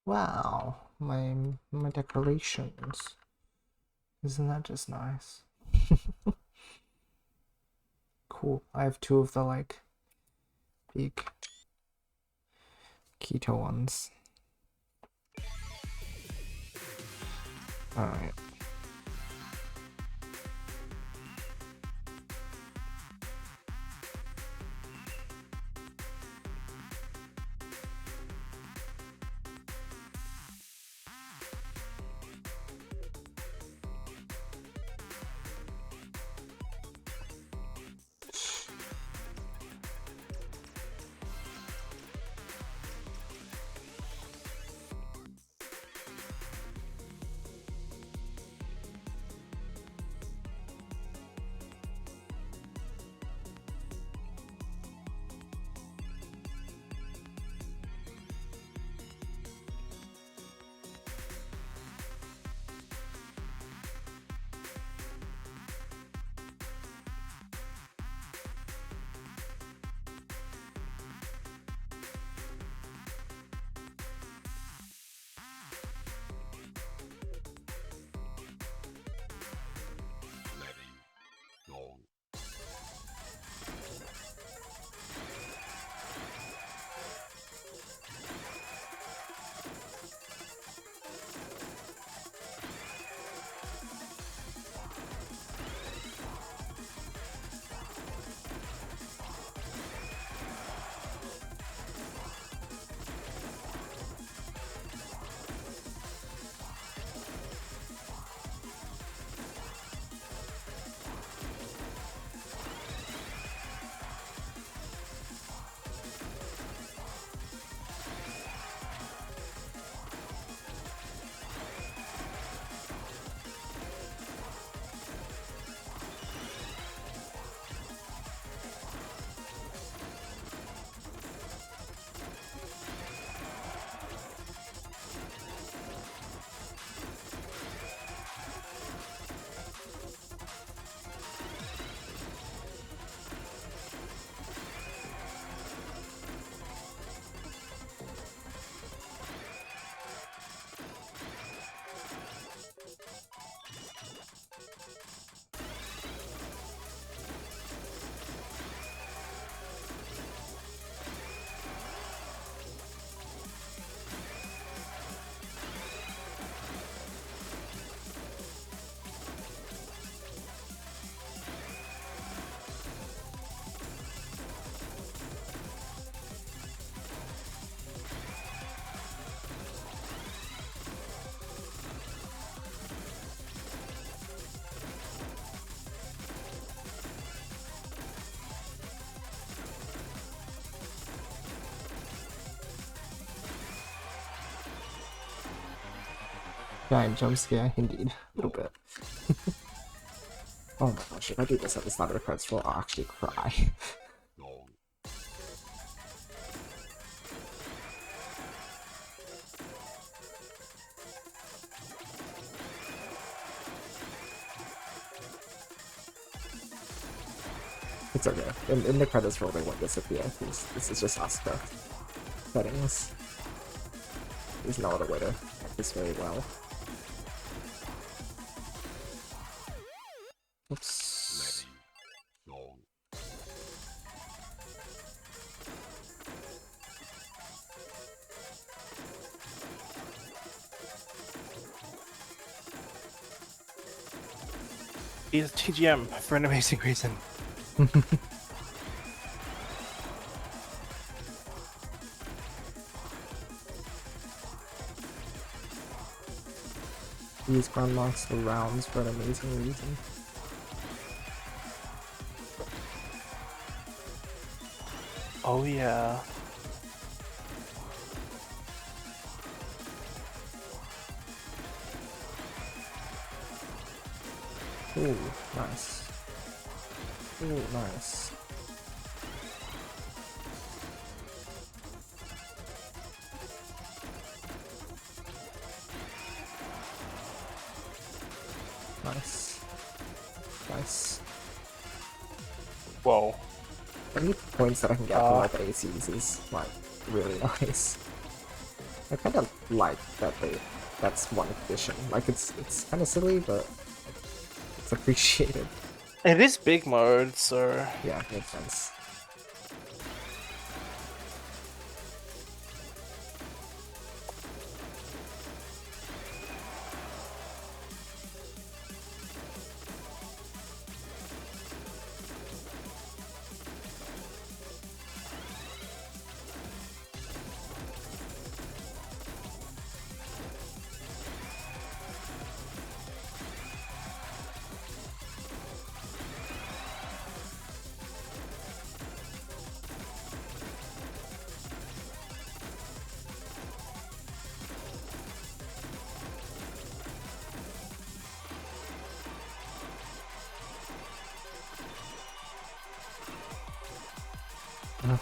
Wow, my decorations. Isn't that just nice? Cool. I have two of the like big keto ones. Alright. Giant jump scare, indeed. A little bit. Oh my gosh, if I do this at the start of the credits roll, I'll actually cry. It's okay. In the credits roll, they won't disappear. This is just Asuka settings. There's no other way to make this very well. Oops. He's TGM for an amazing reason. Use Grandmaster rounds for an amazing reason. Oh yeah. Ooh, nice. Ooh, nice. Nice. Nice. Whoa. Any points that I can get from like ACs is like really nice. I kind of like that that's one addition. Like it's kind of silly, but it's appreciated. It is big mode, so Yeah, makes sense.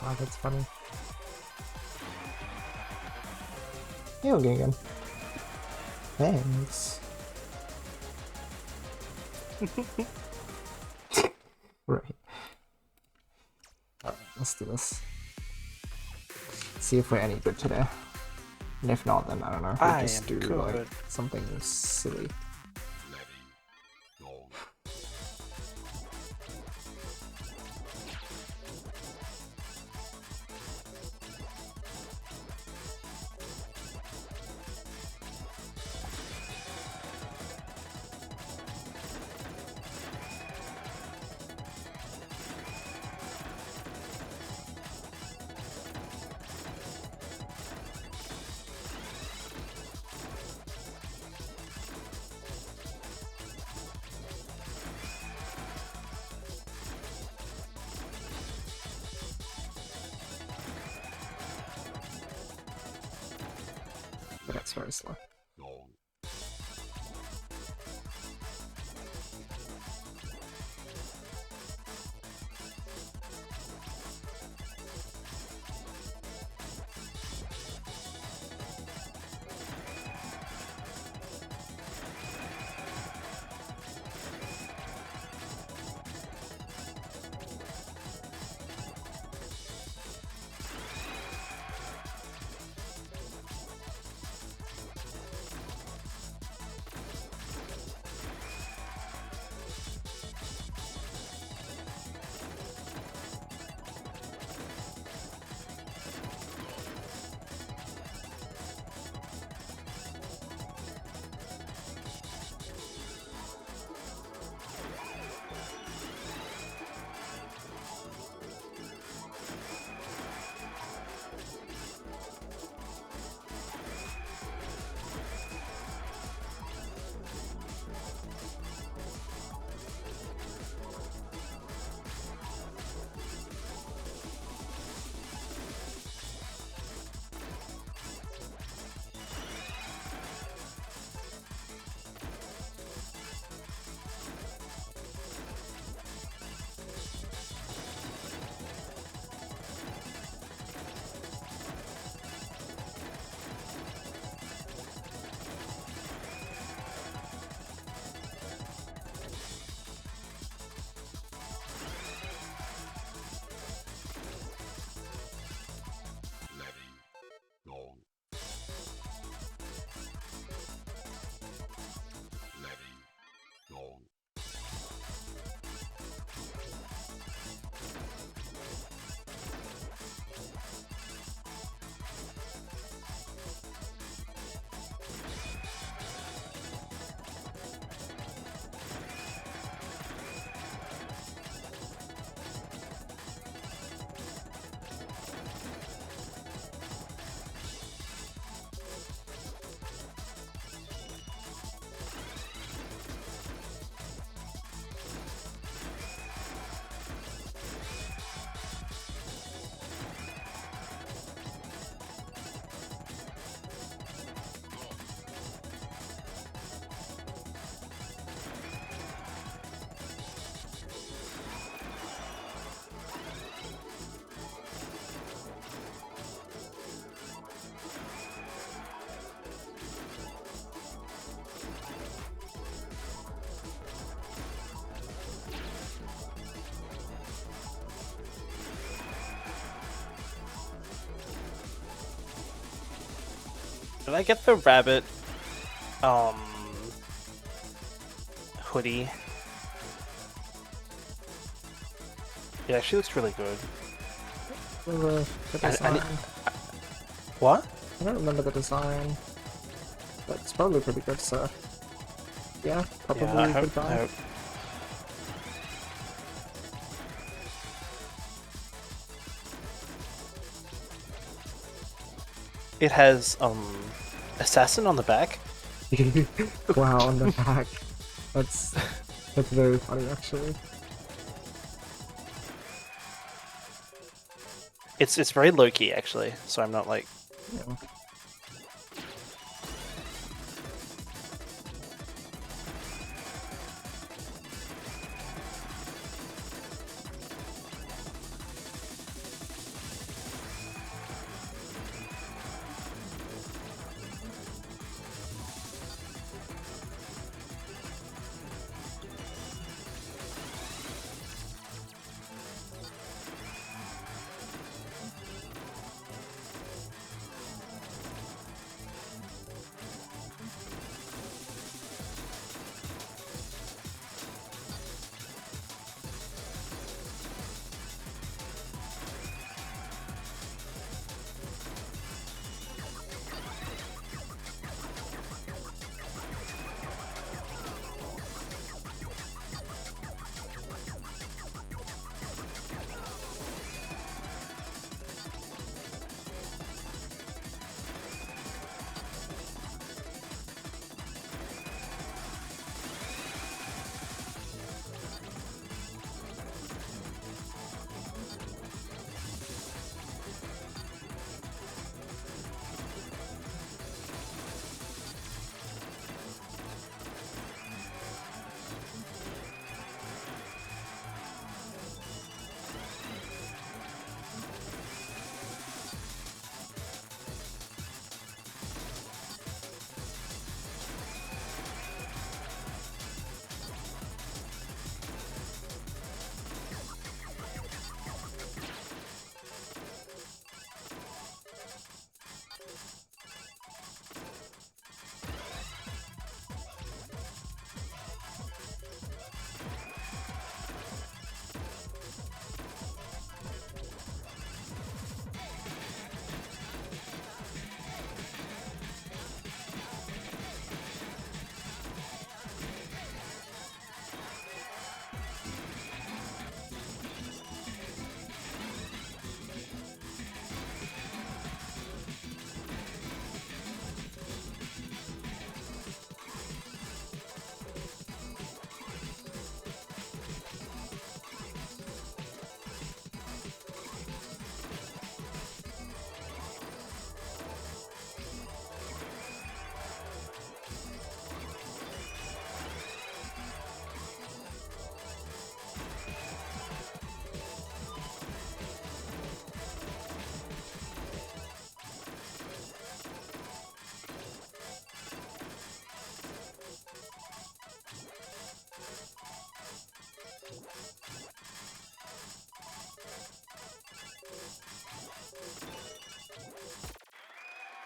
Oh, that's funny. You're okay again. Thanks. Right. Alright, let's do this. See if we're any good today. And if not, then I don't know. We'll I just am do good. like something silly. But that's very slow. Did I get the rabbit hoodie? It actually looks really good. The design. What? I don't remember the design. But it's probably pretty good, so yeah, probably Yeah, I good hope, buy. I hope. It has assassin on the back. Wow, on the back. That's very funny actually. It's very low key actually, so I'm not like. Yeah.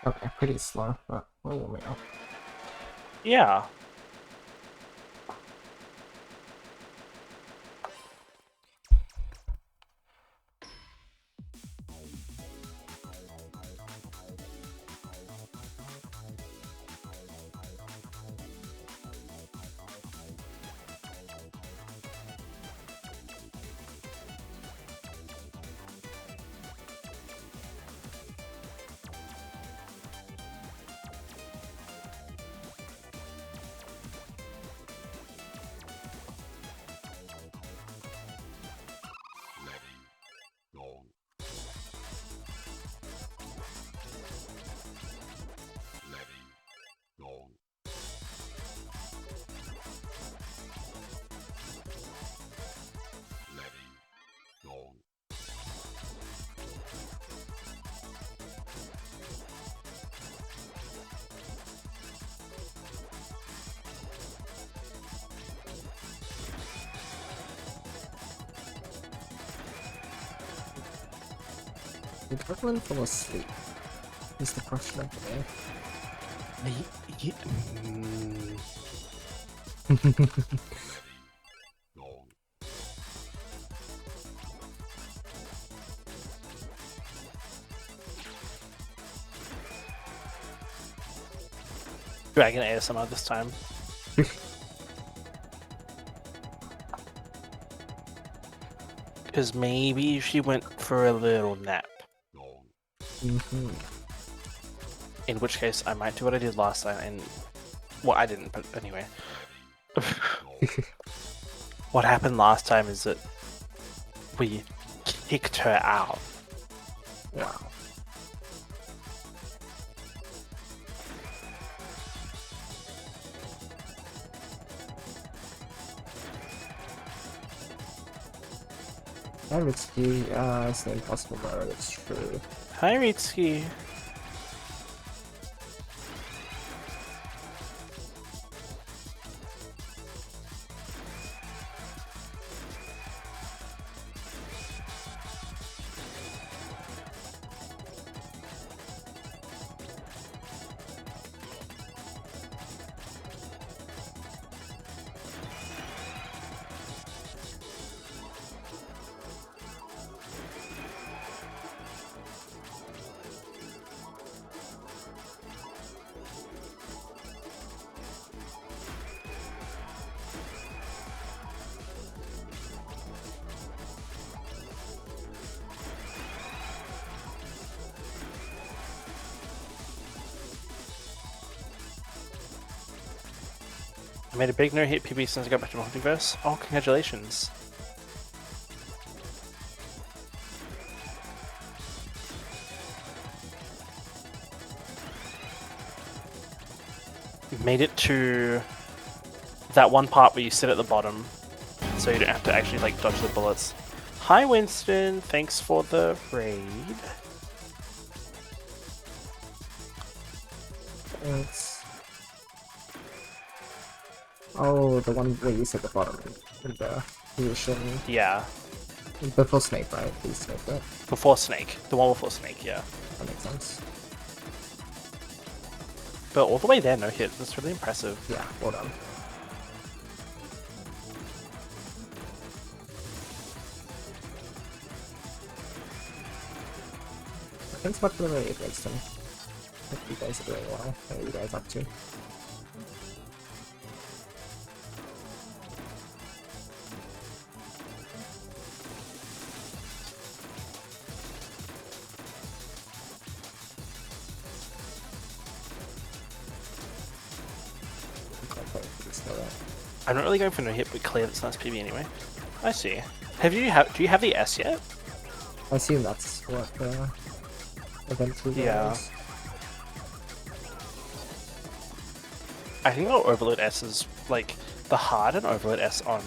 Okay, pretty slow, but we'll warm it up. Yeah. Did everyone fall asleep? Is the question of the day. Dragon ASMR this time. Because maybe she went for a little nap. In which case, I might do what I did last time, and well, I didn't, but anyway. What happened last time is that we kicked her out. Wow. Hi, Mitsuki. It's the impossible mode, it's true. Hi, Ritsuki. I made a big no-hit PB since I got back to Multiverse. Oh, congratulations. Made it to that one part where you sit at the bottom, so you don't have to actually like dodge the bullets. Hi Winston, thanks for the raid. Thanks. Oh, the one where you said the bottom in the position. Yeah, Before Snake, right? Please Snake, right? before Snake. The one before Snake, yeah. That makes sense. But all the way there, no hit. That's really impressive. Yeah, well done. Thanks much for the raid, Winston. Hope you guys are doing well. What are you guys up to? I'm not really going for no hit, but clear that's nice PB anyway. I see. Do you have the S yet? I assume that's what the event was. Yeah. I think the Overload S is like the hard and Overload S on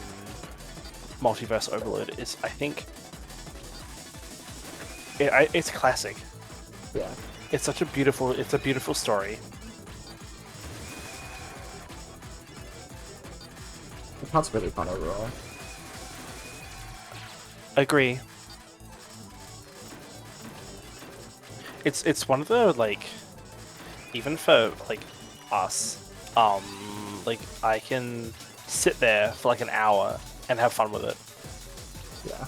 Multiverse Overload is, I think, it's classic. Yeah. It's a beautiful story. The part's really fun overall. Agree. It's one of the, like, even for like us, like I can sit there for like an hour and have fun with it. Yeah.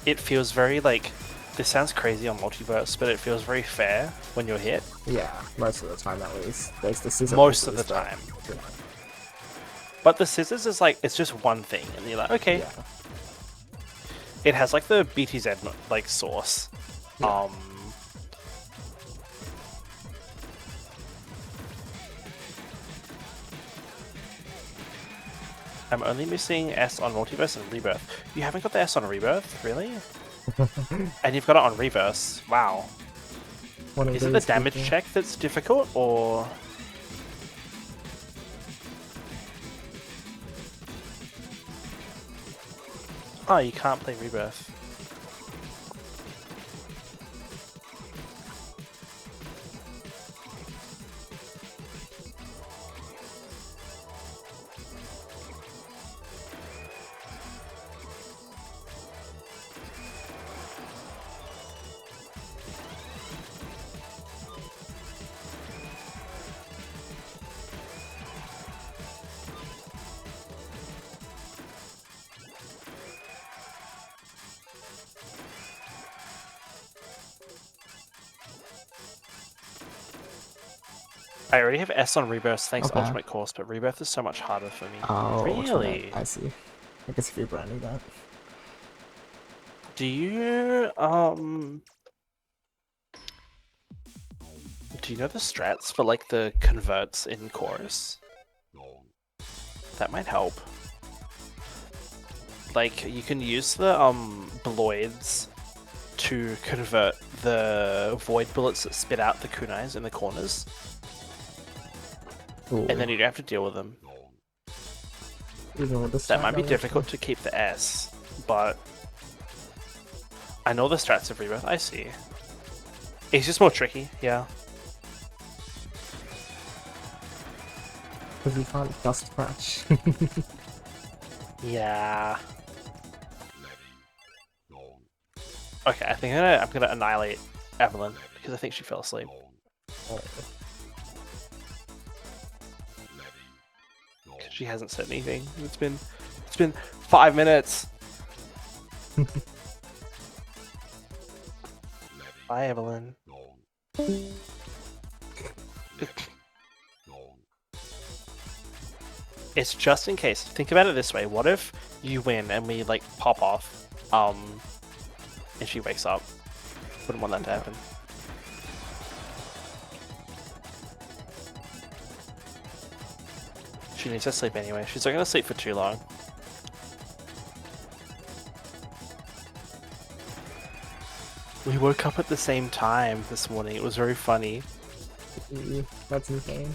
It feels very like, this sounds crazy on Multiverse, but it feels very fair when you're hit. Yeah, most of the time at least. There's the scissors. Most of the time. Yeah. But the scissors is like, it's just one thing, and you're like, okay. Yeah. It has like the BTZ like source. Yeah. I'm only missing S on Multiverse and Rebirth. You haven't got the S on Rebirth, really? And you've got it on Reverse. Wow. Is it the damage check that's difficult, or? Oh, you can't play Rebirth. I already have S on Rebirth thanks to Okay. Ultimate Course, but Rebirth is so much harder for me. Oh, Really? I see. I guess if you're branding that. Do you know the strats for like the converts in Chorus? That might help. Like you can use the Bloids to convert the void bullets that spit out the kunais in the corners. Ooh. And then you don't have to deal with them. Even with the That strat might be damage, difficult to keep the S, but I know the strats of Rebirth. I see. It's just more tricky, yeah. because you can't dust crash. Yeah. Okay, I think I'm gonna annihilate Evelyn because I think she fell asleep. Oh, 'Cause she hasn't said anything. It's been 5 minutes. Bye, Evelyn. It's just in case. Think about it this way. What if you win and we like pop off, and she wakes up? Wouldn't want that to happen. She needs to sleep anyway. She's not gonna sleep for too long. We woke up at the same time this morning. It was very funny. that's insane.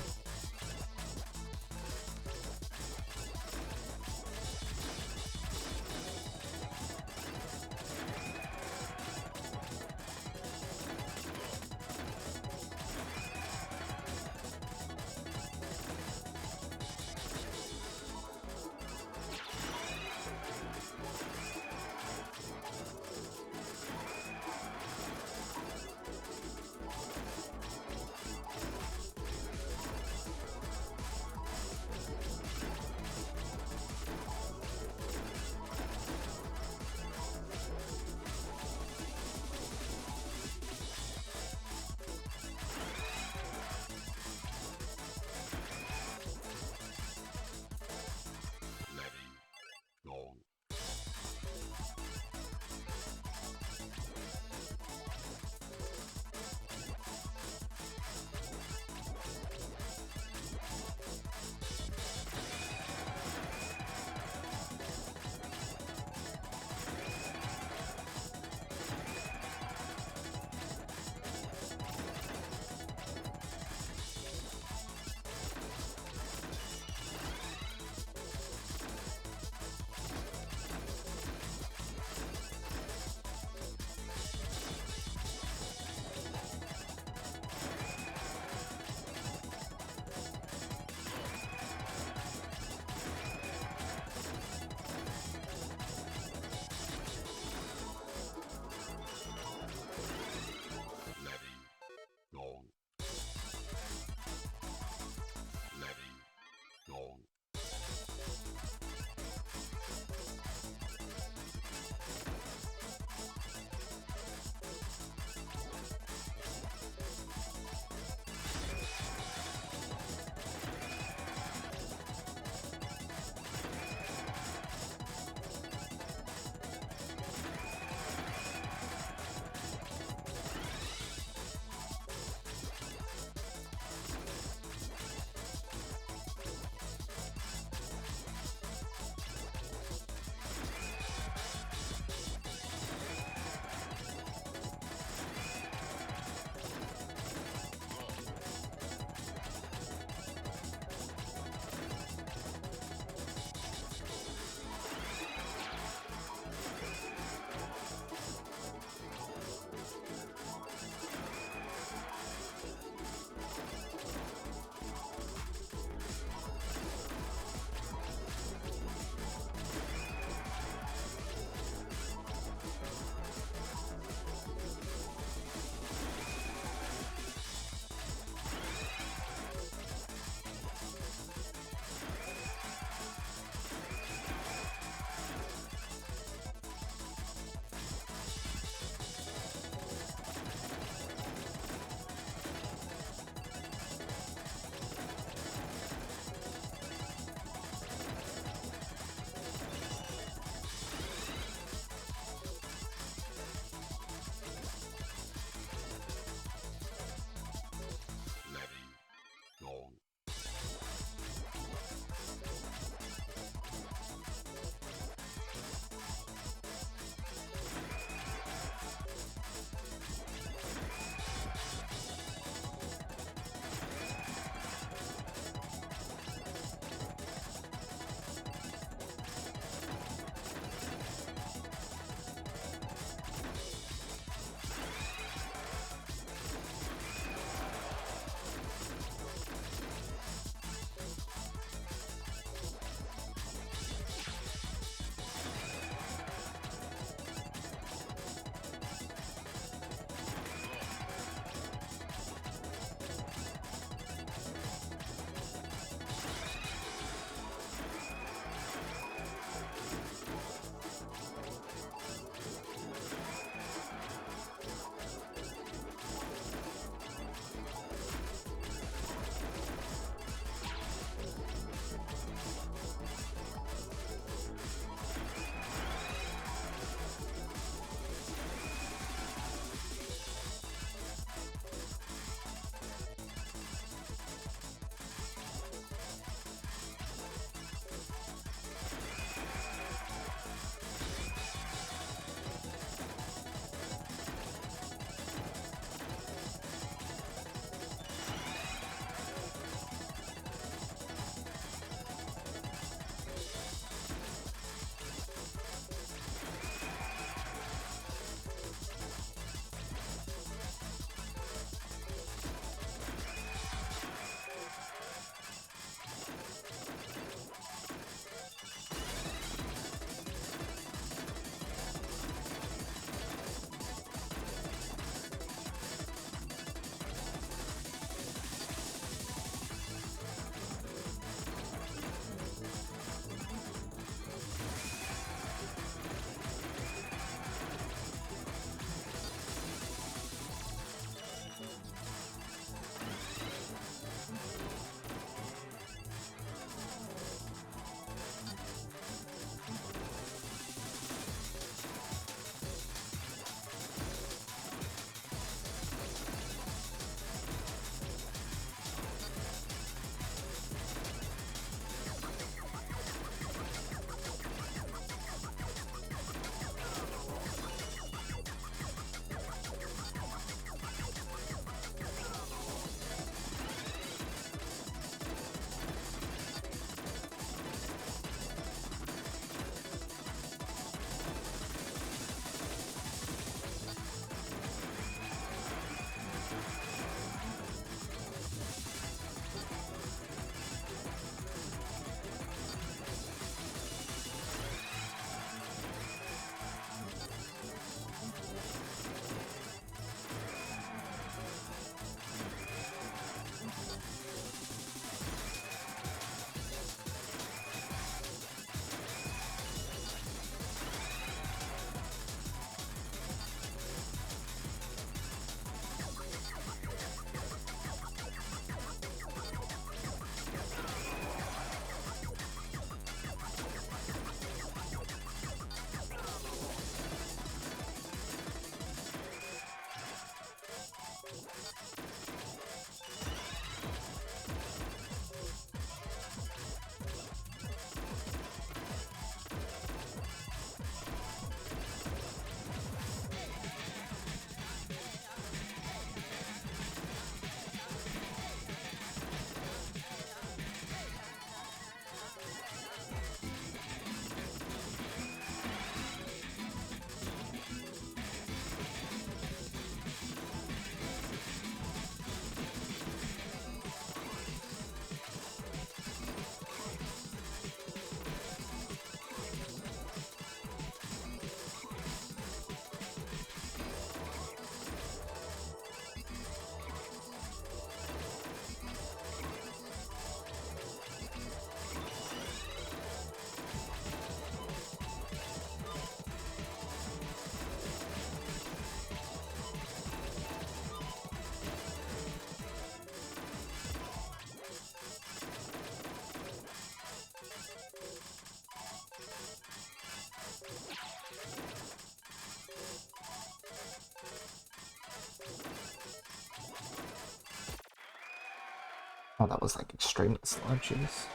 Oh, that was like extremely slow, jeez.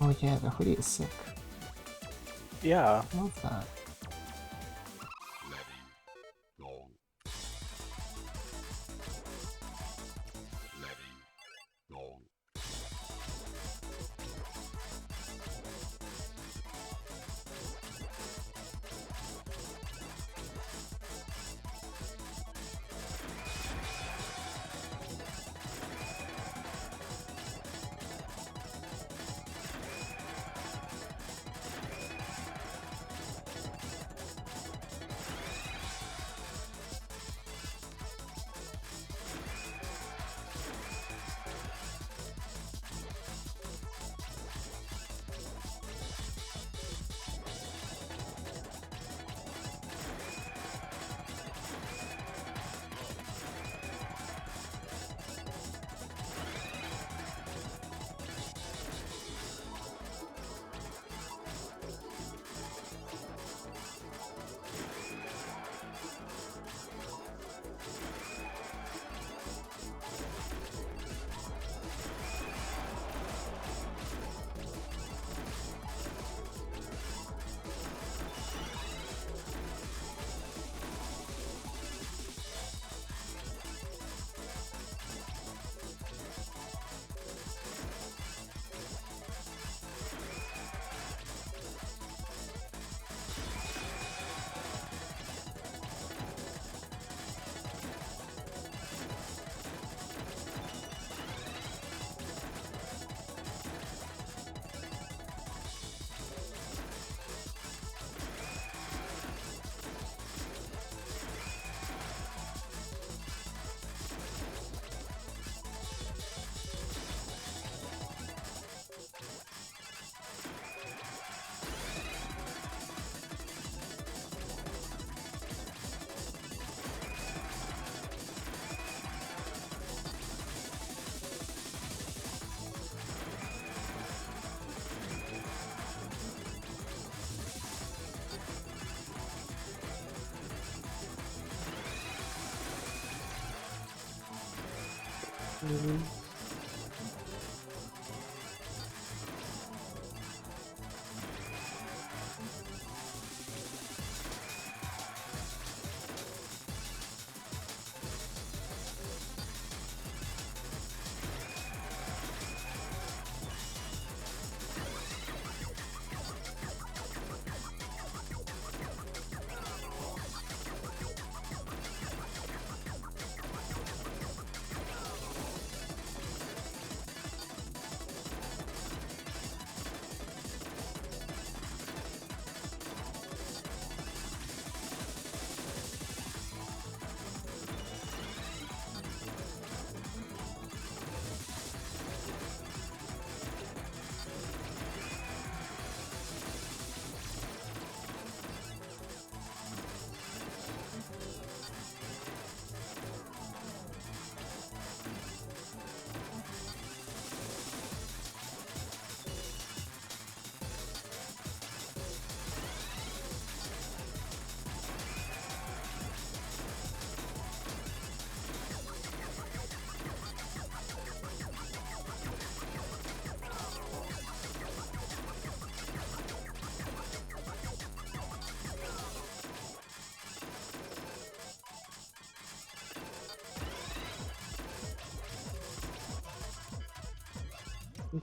Oh yeah, the hoodie is sick. Yeah. Love that.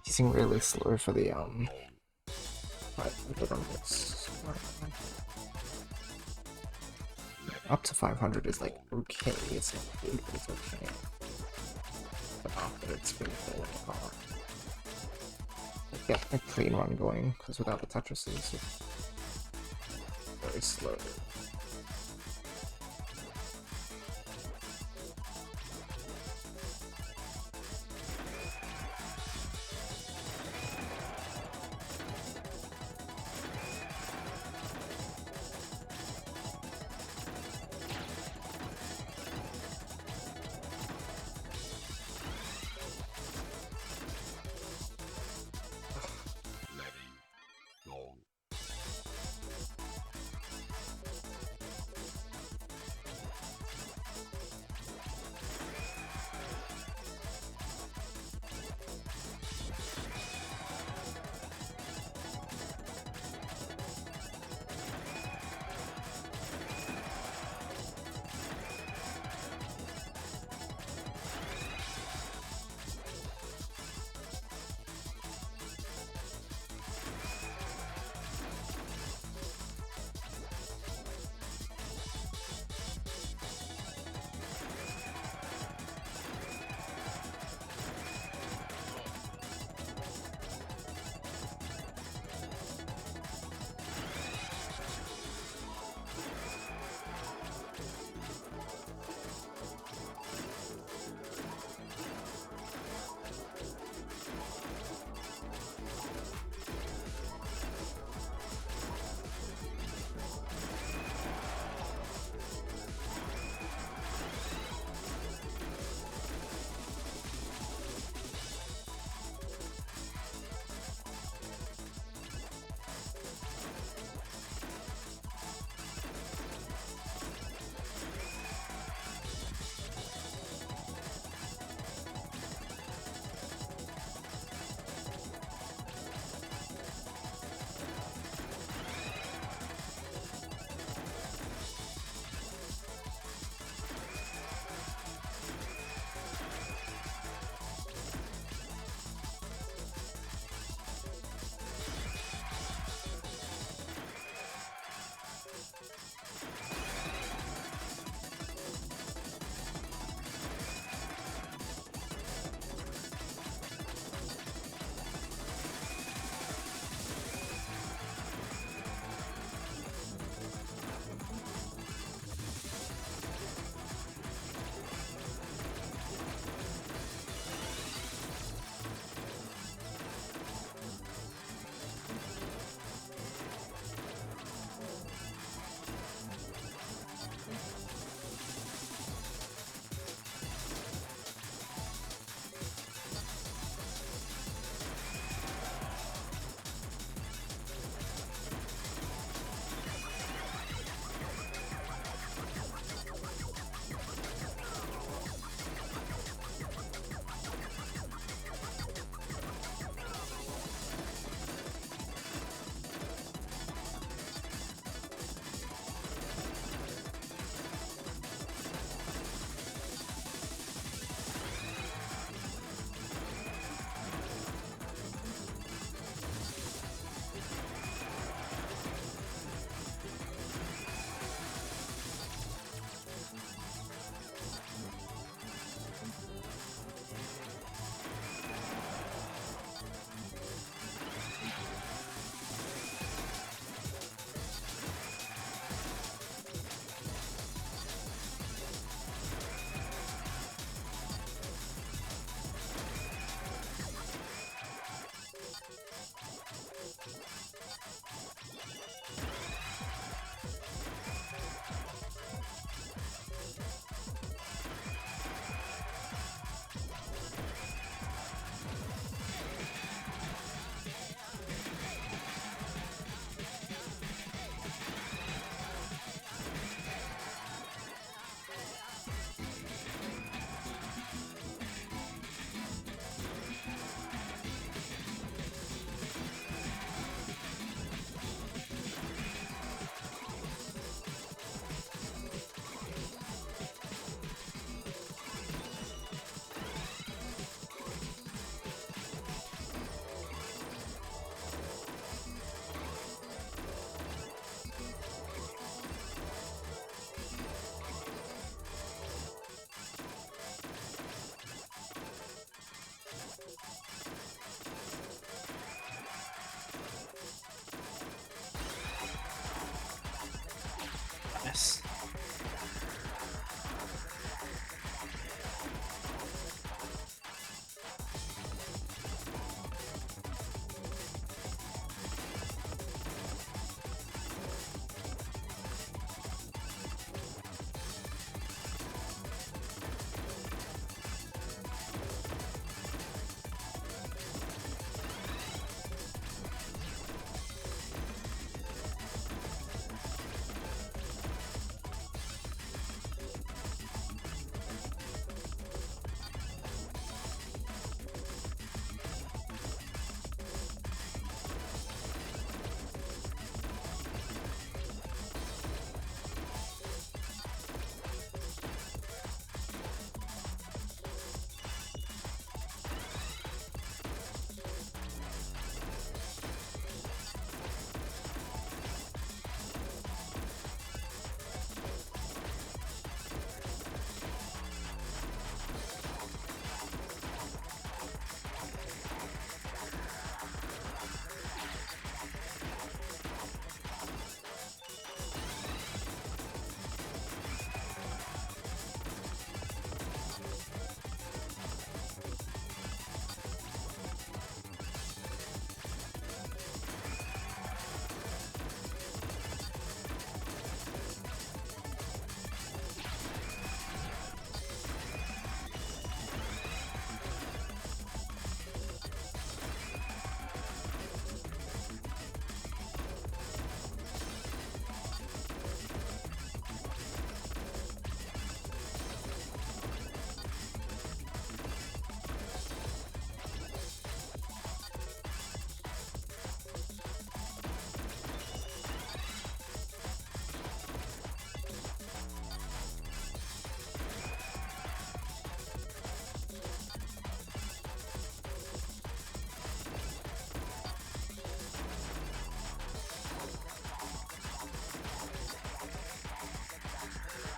Using really slow for the up to 500 is like okay, it's not good, but it's okay. But after it's really falling apart. Get a clean run going, because without the Tetris it's very slow.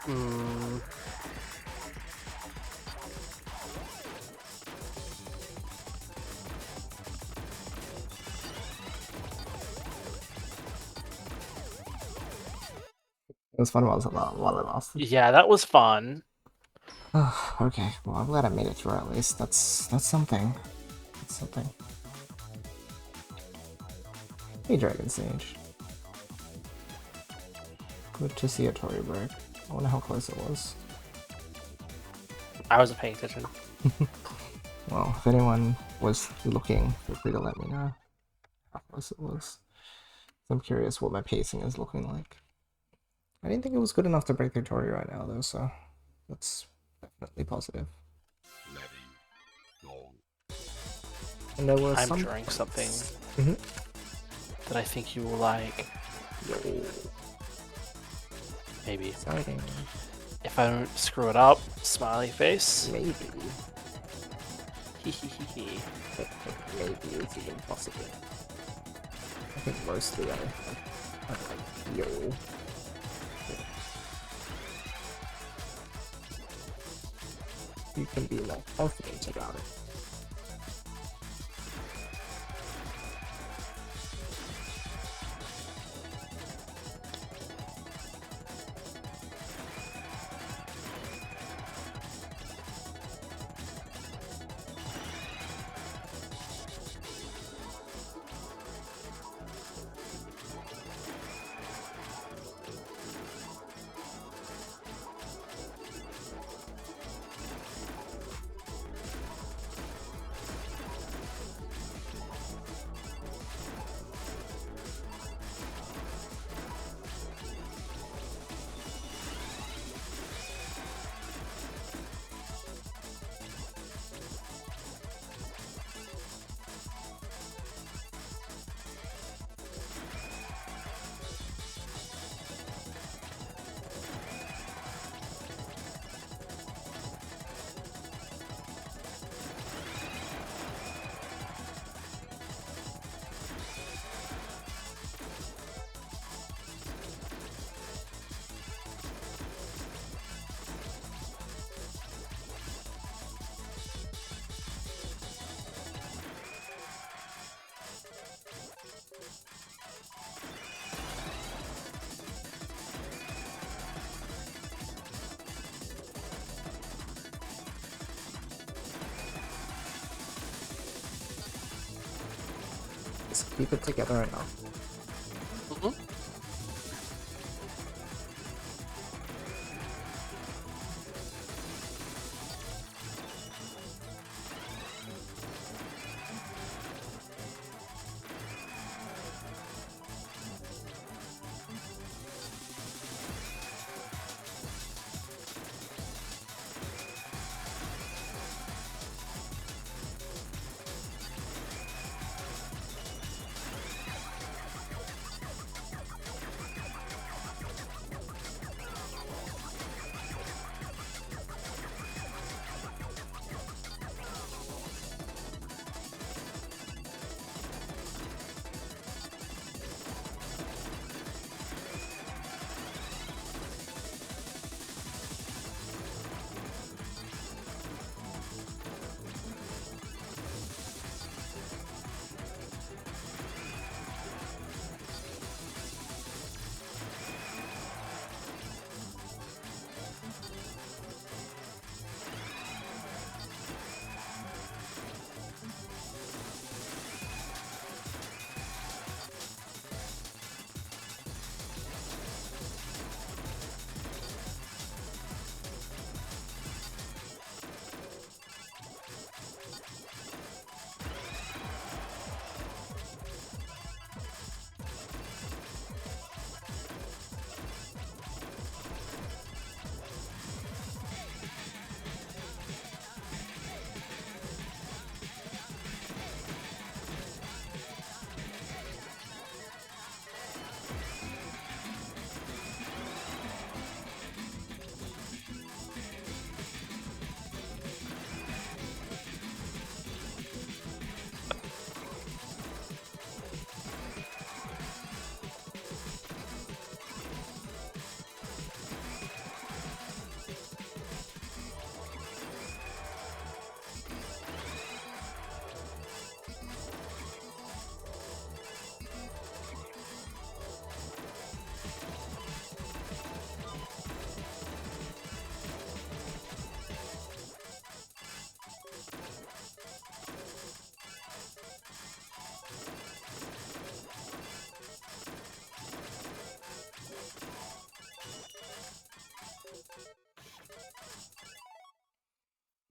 Hmm. It was fun while I lost. Yeah, that was fun. Okay, well I'm glad I made it through at least. That's something. That's something. Hey Dragon Sage. Good to see a Tory break. I wonder how close it was. I wasn't paying attention. Well, if anyone was looking, feel free to let me know how close it was. I'm curious what my pacing is looking like. I didn't think it was good enough to break through Tory right now though, so that's definitely positive. And there were I'm some drawing something Mhm. that I think you will like. Yo, Maybe. exciting. If I don't screw it up, smiley face. Maybe. Hehehehe. Maybe it's even possible. I think mostly I'm like, yo. You can be more confident about it. Just keep it together enough. Mhm.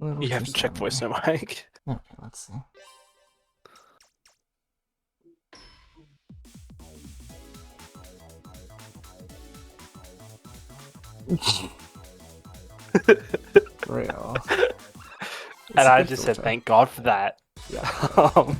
You have to check voice no mic. Okay, let's see. Real. And I just said, thank God for that. Yeah.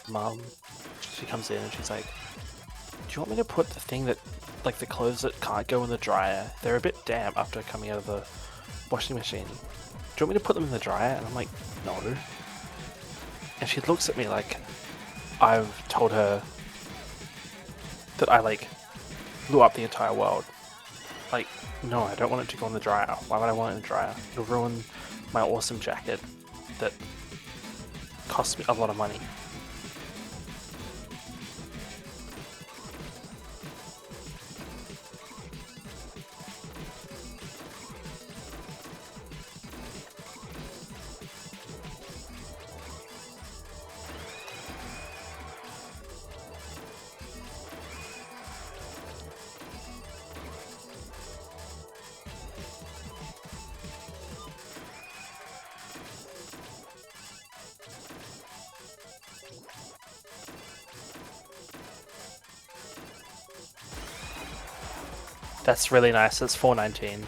Mom, she comes in and she's like, do you want me to put the thing that, like the clothes that can't go in the dryer, they're a bit damp after coming out of the washing machine. Do you want me to put them in the dryer? And I'm like, no. And she looks at me like I've told her that I like blew up the entire world. Like, no, I don't want it to go in the dryer. Why would I want it in the dryer? It'll ruin my awesome jacket that cost me a lot of money. That's really nice. It's 419.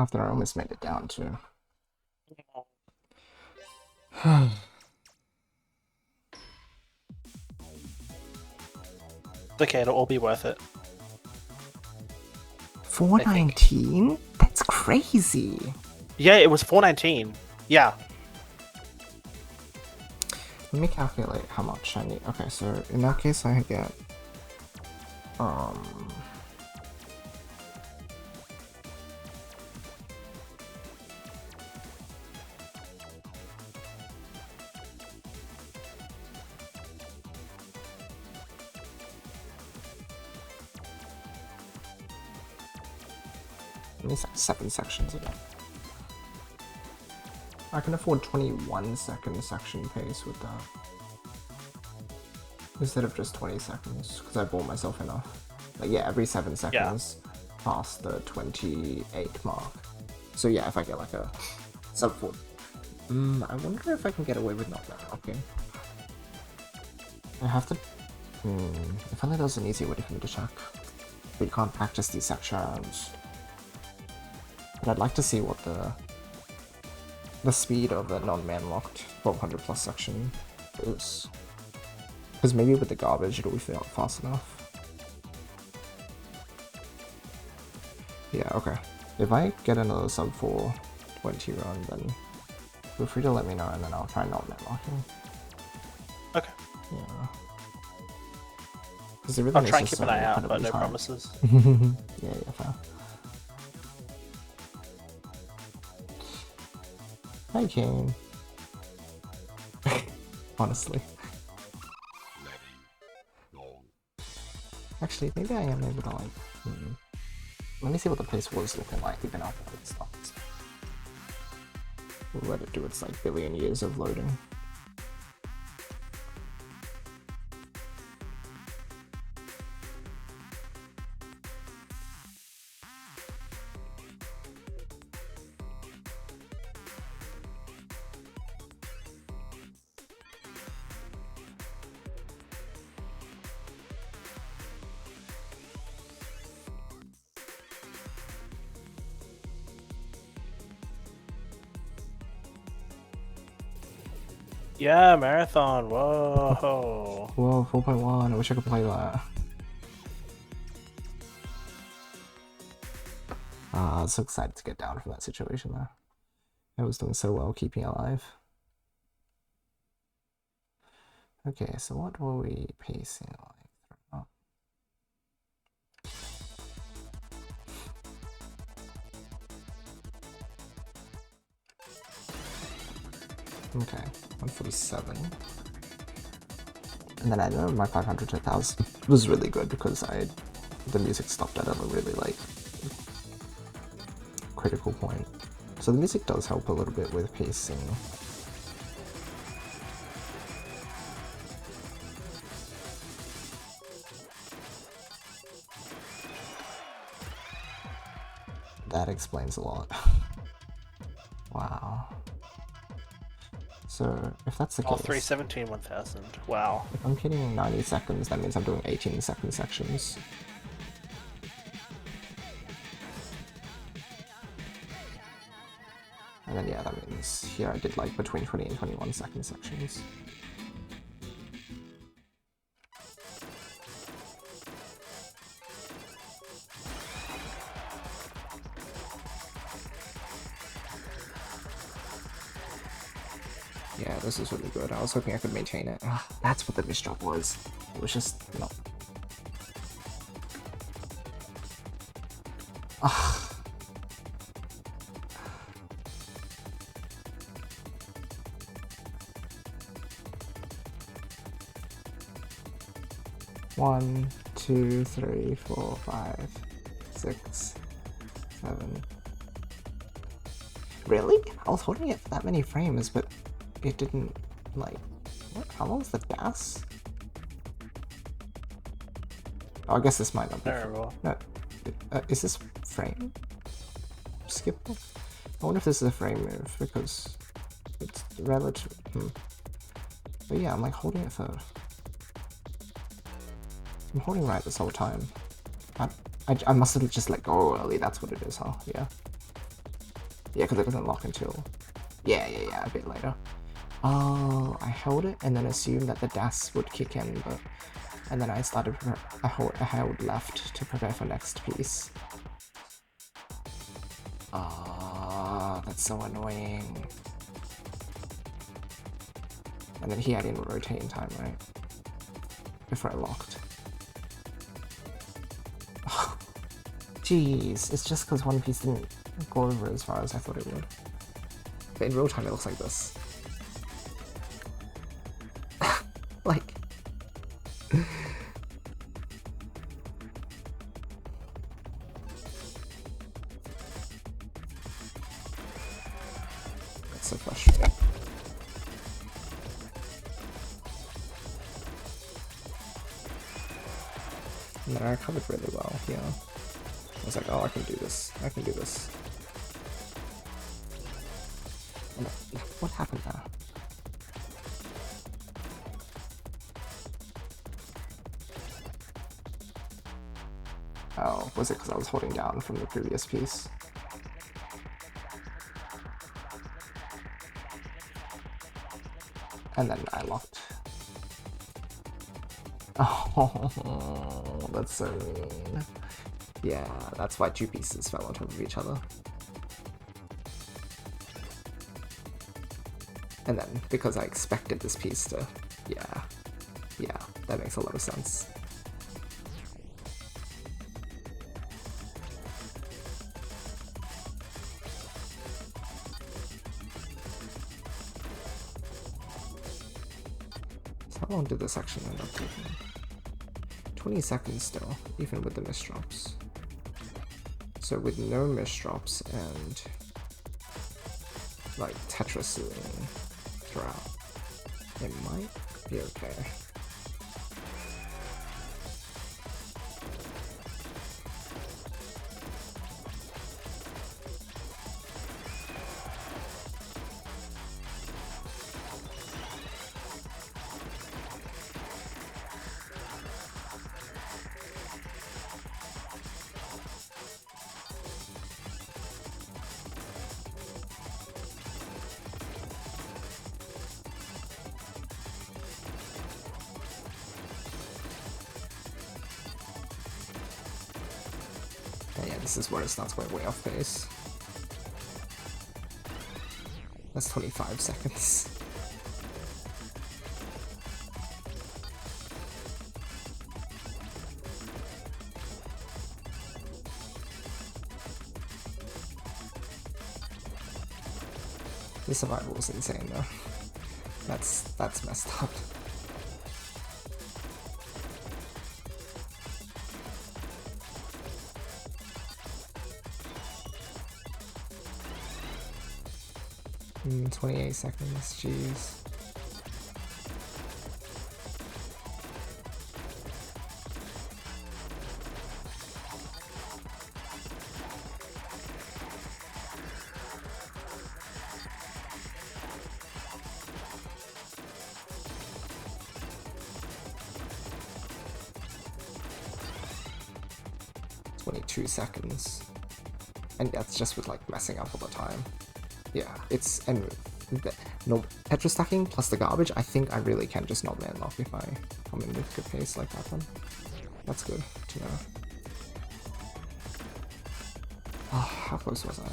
After I almost made it down too. It's okay, it'll all be worth it. 419? That's crazy. Yeah, it was 419. Yeah. Let me calculate how much I need. Okay, so in that case I get let me say 7 sections again. I can afford 21-second section pace with that. Instead of just 20 seconds, because I bought myself enough. Like, yeah, every 7 seconds past the 28 mark. So yeah, if I get like a sub 4. I wonder if I can get away with not that knocking. I have to... if only there was an easy way for me to check. But you can't practice these sections. But I'd like to see what the speed of the non-man-locked 1200 plus section is. Because maybe with the garbage it'll be fast enough. Yeah, okay. If I get another sub 420 run, then feel free to let me know and then I'll try not man-locking. Okay. Yeah. Really I'll try and keep an eye out, but no promises. Yeah, fair. Hi, King. Honestly. Actually, maybe I am able to like... Let me see what the place was looking like even after it stopped. We'll let it do its like billion years of loading. Yeah, marathon. Whoa. Whoa, 4.1. I wish I could play that. I was so excited to get down from that situation there. I was doing so well keeping alive. Okay, so what were we pacing like? Oh. Okay, 147. And then I know my 500 to 1000 was really good because the music stopped at a really like critical point. So the music does help a little bit with pacing. That explains a lot. Wow. So, if that's the case... 317, 1000. Wow. If I'm hitting 90 seconds, that means I'm doing 18-second sections. And then, yeah, that means here I did like between 20 and 21-second sections. Yeah, this is really good. I was hoping I could maintain it. Ugh, that's what the misjob was. It was just not. Ugh. One, 2, 3, 4, 5, 6, 7. Really? I was holding it for that many frames, but it didn't, like, what? How long was the gas? Oh, I guess this might not be. Terrible. No, is this frame? Skip? I wonder if this is a frame move, because it's relative. But yeah, I'm like holding it for... I'm holding right this whole time. I must have just let go early, that's what it is, huh? Yeah. Yeah, because it doesn't lock until... Yeah, a bit later. Oh, I held it and then assumed that the dash would kick in, but... And then I started... I held left to prepare for next piece. Ah, that's so annoying. And then here I didn't rotate in time, right? Before I locked. Jeez, it's just because one piece didn't go over as far as I thought it would. But in real time it looks like this. Like... That's so frustrating. And then I recovered really well, yeah. I was like, oh, I can do this. I can do this. And what happened there? Oh, was it because I was holding down from the previous piece? And then I locked. Oh, that's so mean. Yeah, that's why two pieces fell on top of each other. And then, because I expected this piece to... Yeah, that makes a lot of sense. So how long did this section end up taking? 20 seconds still, even with the misdrops. So with no misdrops and like Tetris throughout, it might be okay. This is where it starts going way off pace. That's 25 seconds. The survival is insane though. That's messed up. Mm, 28 seconds, jeez. Seconds, and that's just with like messing up all the time. Yeah, it's and no Tetris stacking plus the garbage. I think I really can just not man lock if I'm in with good pace like that one. That's good to know. Oh, how close was I?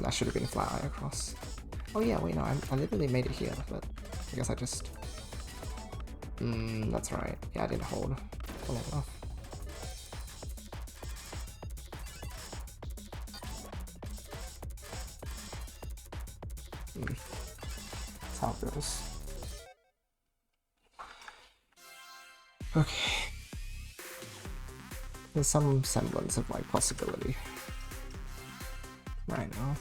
That should have been flat eye across. Oh yeah, wait, no, I literally made it here, but I guess I just... that's right. Yeah, I didn't hold for long enough. That's how it goes. Okay. There's some semblance of like possibility right now.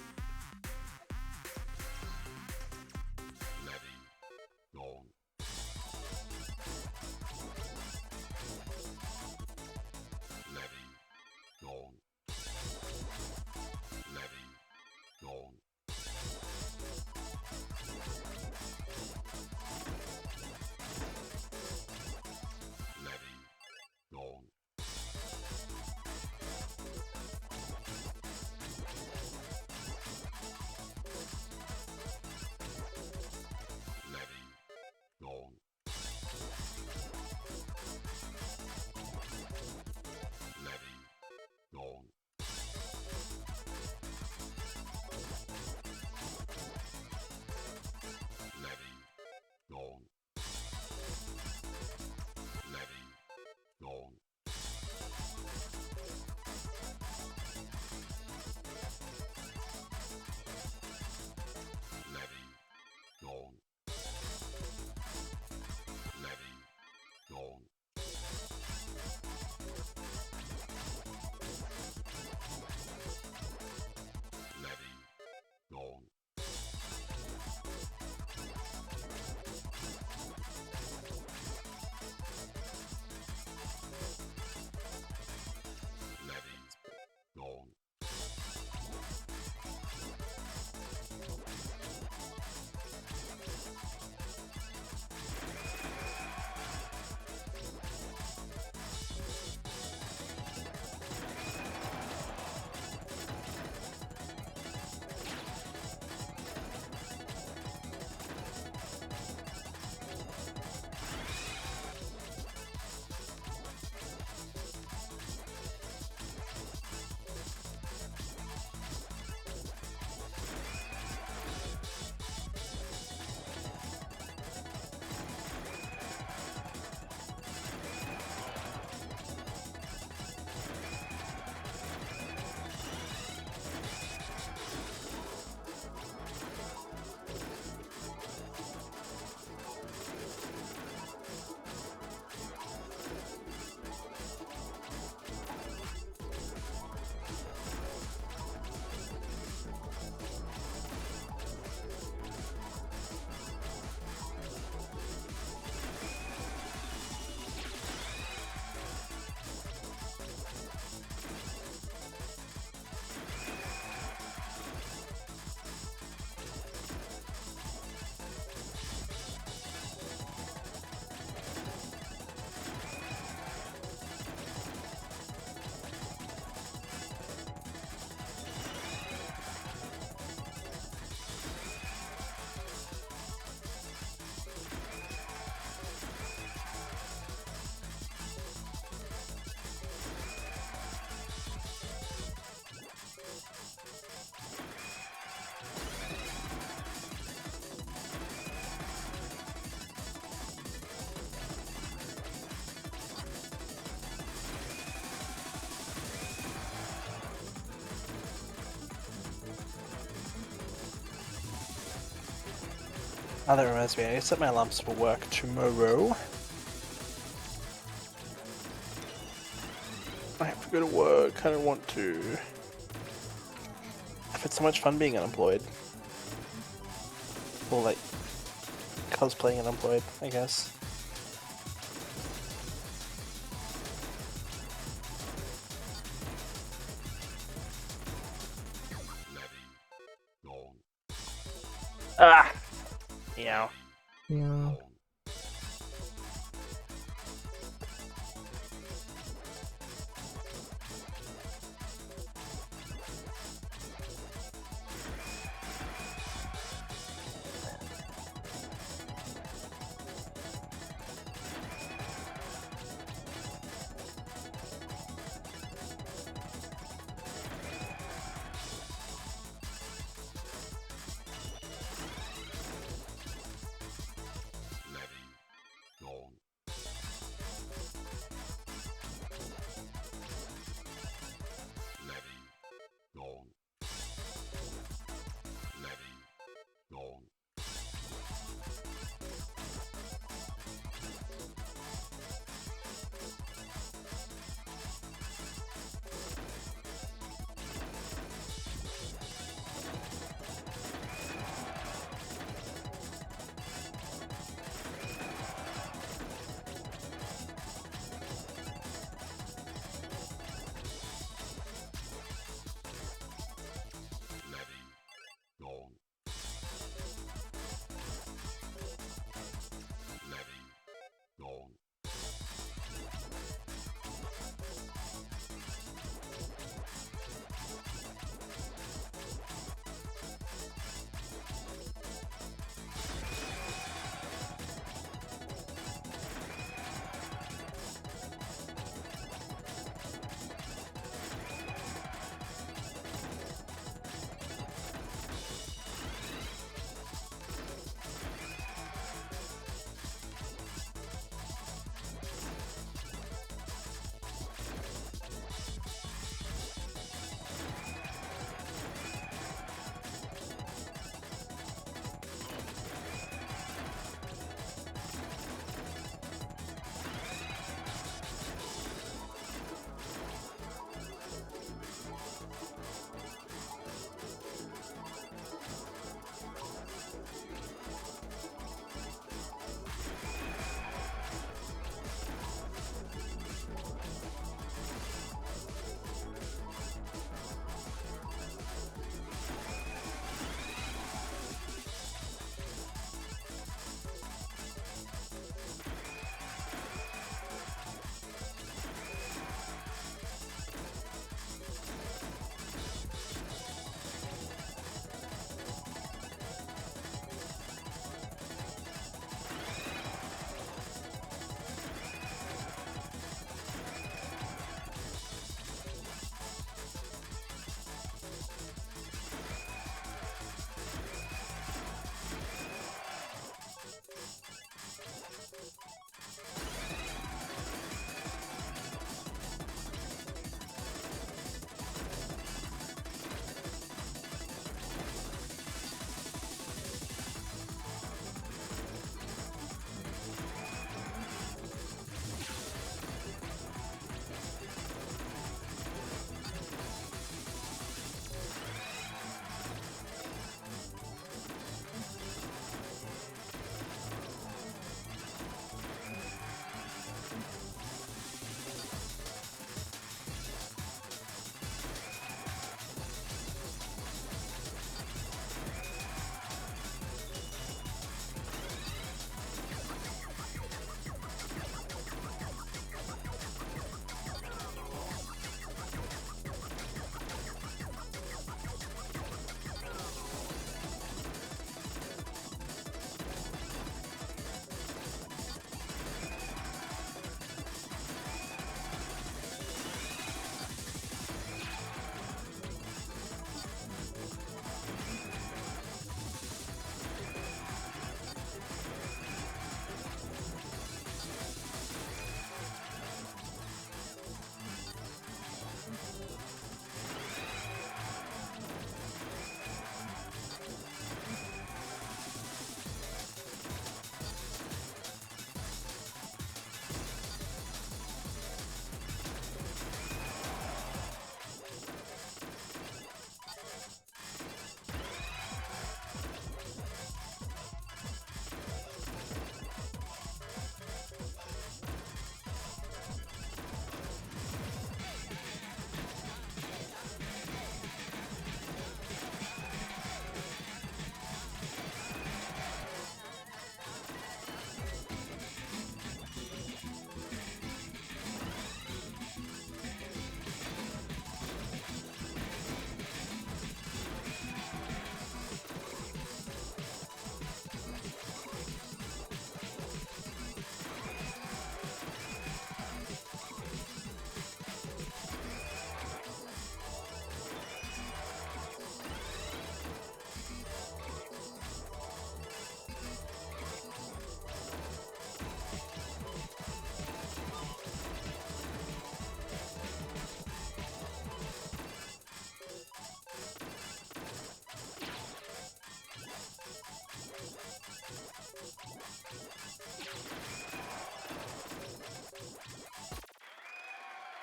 Oh, that reminds me, I need to set my alarms for work tomorrow. I have to go to work, I don't want to. I've had so much fun being unemployed. Or like, cosplaying unemployed, I guess. Ah! Yeah. Yeah.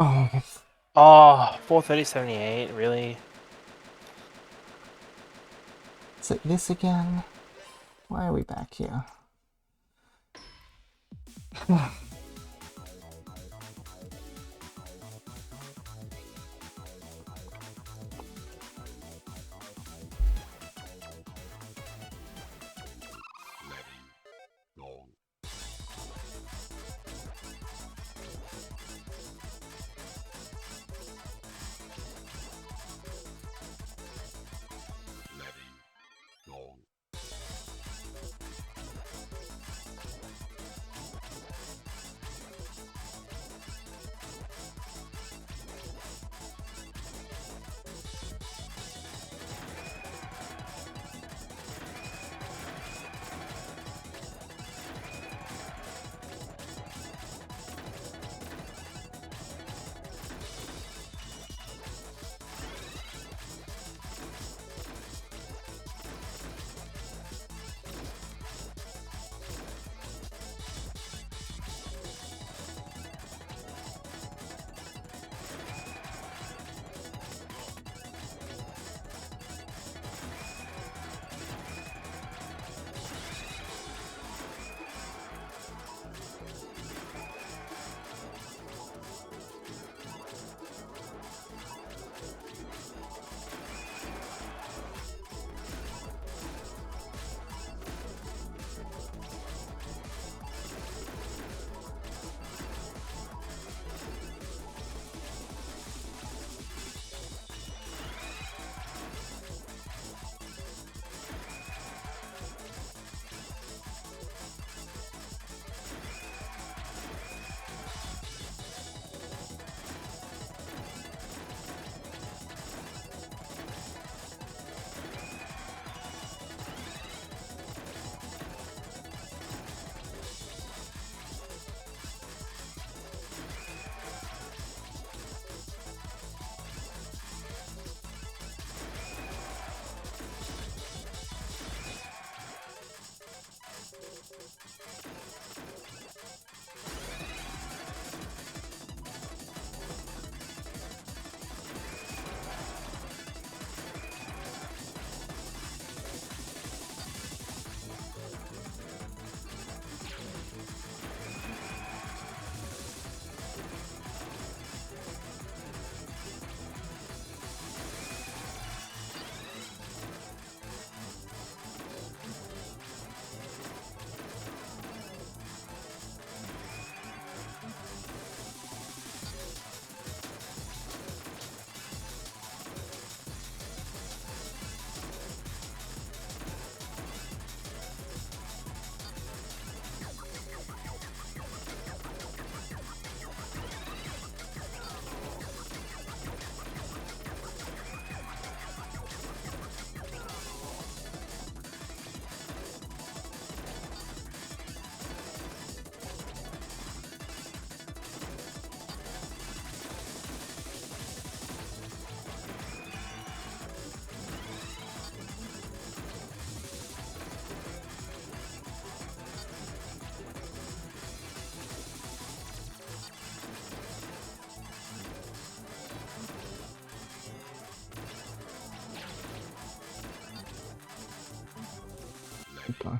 Oh, Oh, 430.78, really? is it this again? Why are we back here? Goodbye.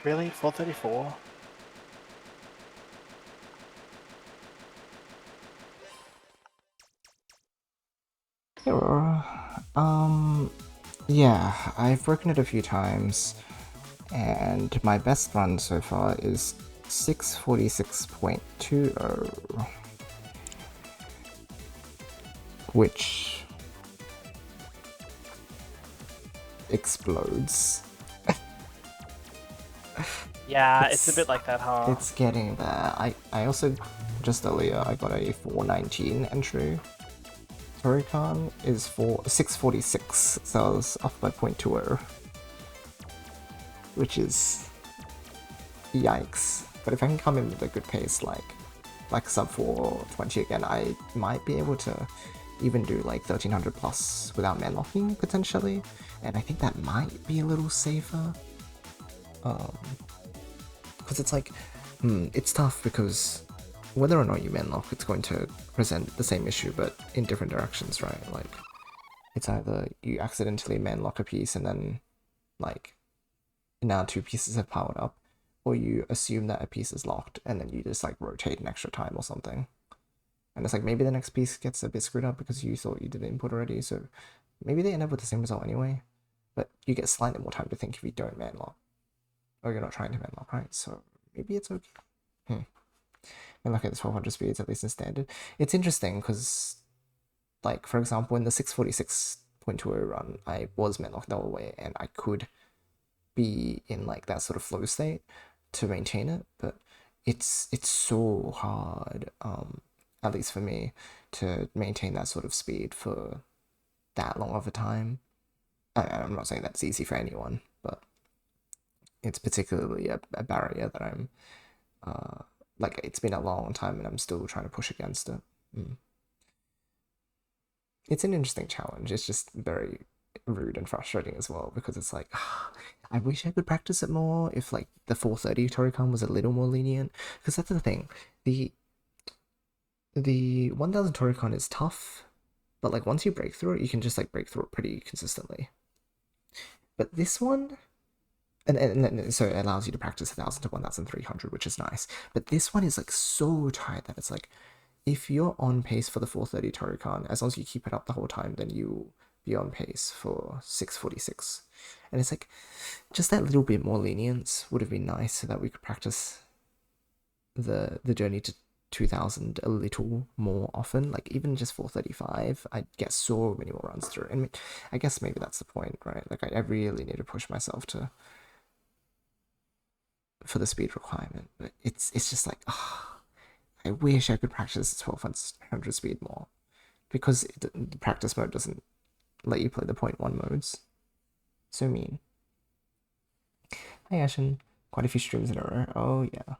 Really? 434? Sure. Yeah, I've broken it a few times, and my best run so far is 646.20, which explodes. Yeah, it's a bit like that, huh? It's getting there. I also, just earlier, I got a 419 entry. Toricon is for 646, so I was off by 0.20, which is yikes. But if I can come in with a good pace, like sub 420 again, I might be able to even do like 1300 plus without man locking potentially, and I think that might be a little safer. Because it's like, it's tough because whether or not you man lock, it's going to present the same issue but in different directions, right? Like, it's either you accidentally man lock a piece and then like now two pieces have powered up, or you assume that a piece is locked and then you just like rotate an extra time or something. And it's like maybe the next piece gets a bit screwed up because you thought you did the input already, so maybe they end up with the same result anyway. But you get slightly more time to think if you don't man lock. Or you're not trying to man lock, right? So maybe it's okay. And look at the 1200 speeds, at least in standard. It's interesting because, like, for example, in the 646.20 run, I was man locked the whole way, and I could be in like that sort of flow state to maintain it, but it's so hard, at least for me, to maintain that sort of speed for that long of a time. I'm not saying that's easy for anyone, but it's particularly a barrier that I'm like, it's been a long time and I'm still trying to push against it. It's an interesting challenge. It's just very rude and frustrating as well, because it's like, I wish I could practice it more if like the 430 Toricon was a little more lenient, because that's the thing. The 1000 Toricon is tough, but like once you break through it, you can just like break through it pretty consistently. But this one, and so it allows you to practice 1000 to 1300, which is nice. But this one is like so tight that it's like, if you're on pace for the 430 Toricon, as long as you keep it up the whole time, then you'll be on pace for 646. And it's like, just that little bit more lenience would have been nice so that we could practice the journey to 2000 a little more often. Like even just 435, I'd get so many more runs through. And I guess maybe that's the point, right? Like I really need to push myself for the speed requirement, but it's just like, I wish I could practice 1200 speed more, because the practice mode doesn't let you play the 0.1 modes. So mean. Hi Ashen, quite a few streams in a row. Oh yeah,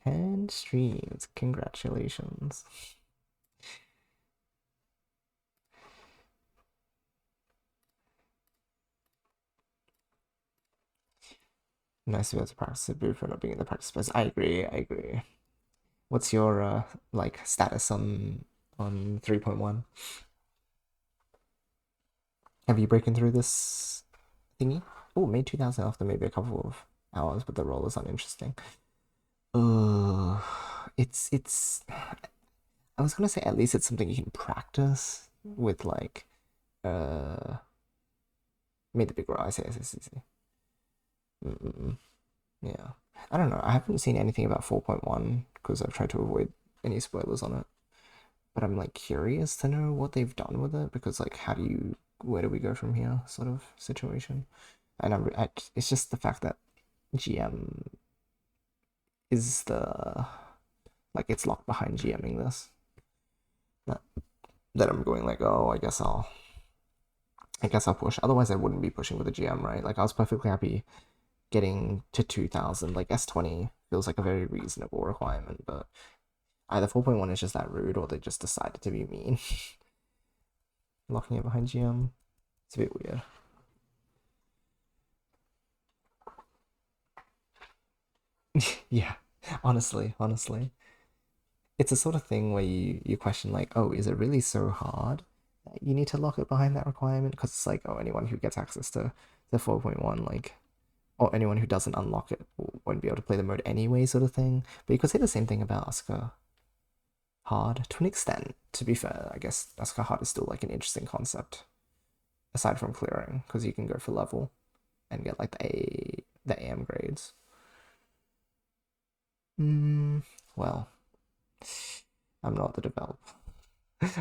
10 streams, congratulations. Nice to be able to practice it, but for not being in the practice space. I agree. What's your like status on 3.1? Have you broken through this thingy? Oh, made 2000 after maybe a couple of hours, but the roll is uninteresting. It's. I was gonna say at least it's something you can practice with, like, made the big roll. I see. Yeah. I don't know. I haven't seen anything about 4.1 because I've tried to avoid any spoilers on it. But I'm like curious to know what they've done with it, because like, where do we go from here, sort of situation. And it's just the fact that GM is like, it's locked behind GMing this. That I'm going like, oh, I guess I'll push. Otherwise, I wouldn't be pushing with a GM, right? Like, I was perfectly happy getting to 2000. Like, S20 feels like a very reasonable requirement, but either 4.1 is just that rude, or they just decided to be mean. Locking it behind GM. It's a bit weird. Yeah, honestly. It's a sort of thing where you question, like, oh, is it really so hard that you need to lock it behind that requirement? Because it's like, oh, anyone who gets access to the 4.1, like, or anyone who doesn't unlock it won't be able to play the mode anyway, sort of thing. But you could say the same thing about Asuka Hard to an extent. To be fair, I guess Asuka Hard is still like an interesting concept, aside from clearing, because you can go for level and get like the AM grades. Well, I'm not the developer.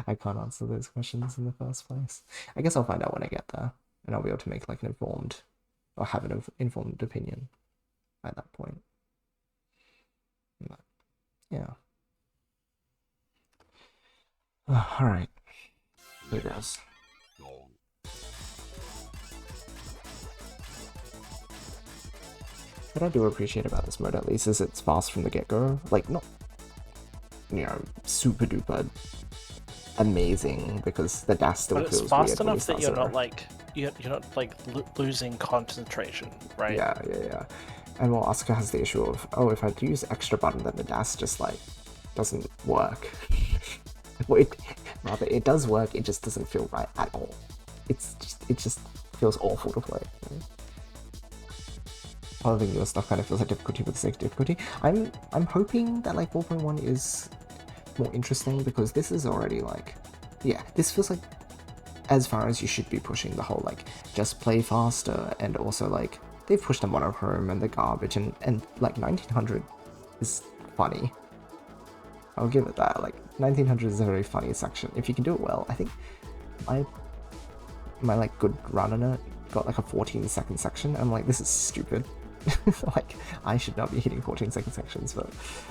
I can't answer those questions in the first place. I guess I'll find out when I get there, and I'll be able to make like an informed, or have an informed opinion at that point. But, yeah. All right. Here goes. What I do appreciate about this mode, at least, is it's fast from the get-go. Like, not, you know, super duper amazing, because the dash still but feels it's fast weird when you enough that start you're zero. not like you're not like losing concentration, right? Yeah. And well, Asuka has the issue of, oh, if I use extra button, then the dash just like doesn't work. Well, rather, it does work. It just doesn't feel right at all. It just feels awful to play. Part of the newer stuff kind of feels like difficulty for the sake of difficulty. I'm hoping that like 4.1 is more interesting, because this is already like, yeah, this feels like as far as you should be pushing the whole like just play faster, and also like they've pushed the monochrome and the garbage, and like 1900 is funny. I'll give it that. Like 1900 is a very funny section. If you can do it well, I think my like good run on it got like a 14-second section. I'm like, this is stupid. Like, I should not be hitting 14-second sections, but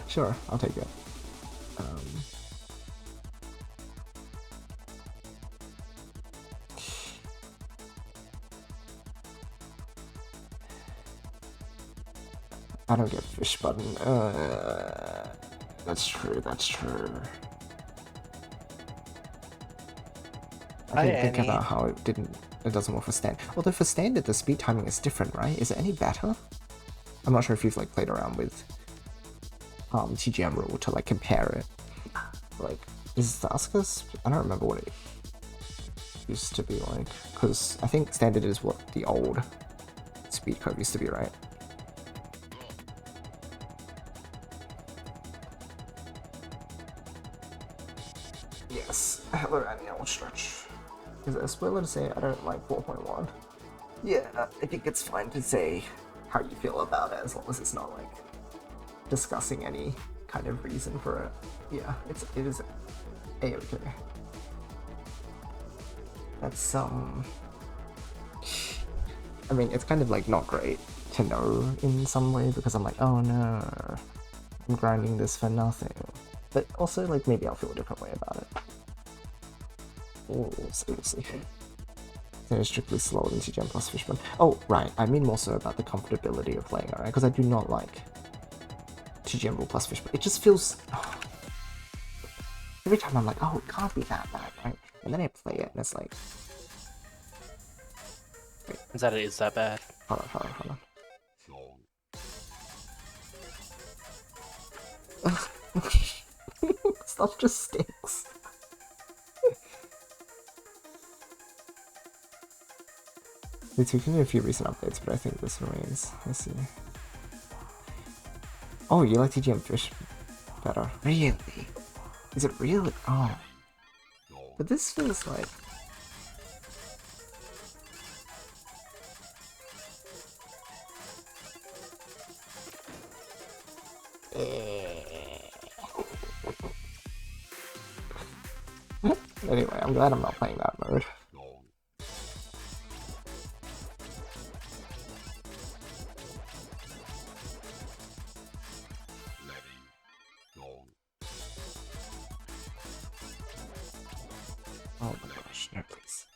sure, I'll take it. I don't get fish button. That's true. I didn't think about how it doesn't work for stand. Although for standard, the speed timing is different, right? Is it any better? I'm not sure if you've like played around with TGM rule to like compare it. Like, is the Asuka's? I don't remember what it used to be like, because I think standard is what the old speed curve used to be, right? Yes. Hello, annual stretch. Is it a spoiler to say I don't like 4.1? Yeah, I think it's fine to say how you feel about it, as long as it's not like discussing any kind of reason for it. Yeah, it is a-okay. That's I mean, it's kind of like not great to know in some way, because I'm like, oh no, I'm grinding this for nothing. But also, like, maybe I'll feel a different way about it. Oh, seriously. They're strictly slower than TGM plus Fishbone. Oh, right. I mean more so about the comfortability of playing, alright? Because I do not like TGM rule plus Fishbone. It just feels... Every time I'm like, oh, it can't be that bad, right? And then I play it, and it's like... Wait. Is that bad? Hold on. Stuff just stinks. They took in a few recent updates, but I think this remains. Let's see. Oh, you like TGM Fish better? Really? Is it really? Oh. But this feels like... Anyway, I'm glad I'm not playing that mode. Oh my gosh, no please.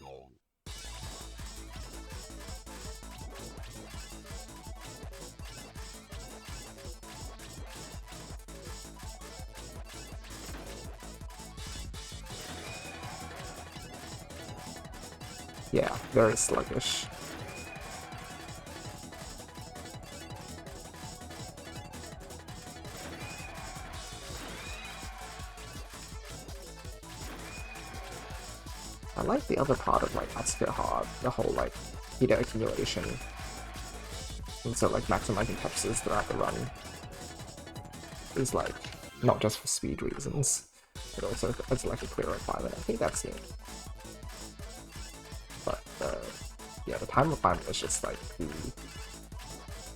Yeah, very sluggish. I like the other part of like Asuka Hard, the whole like heater accumulation And so like maximizing touches throughout the run is like not just for speed reasons, but also as like a clear requirement. I think that's it. But yeah, the time requirement is just like the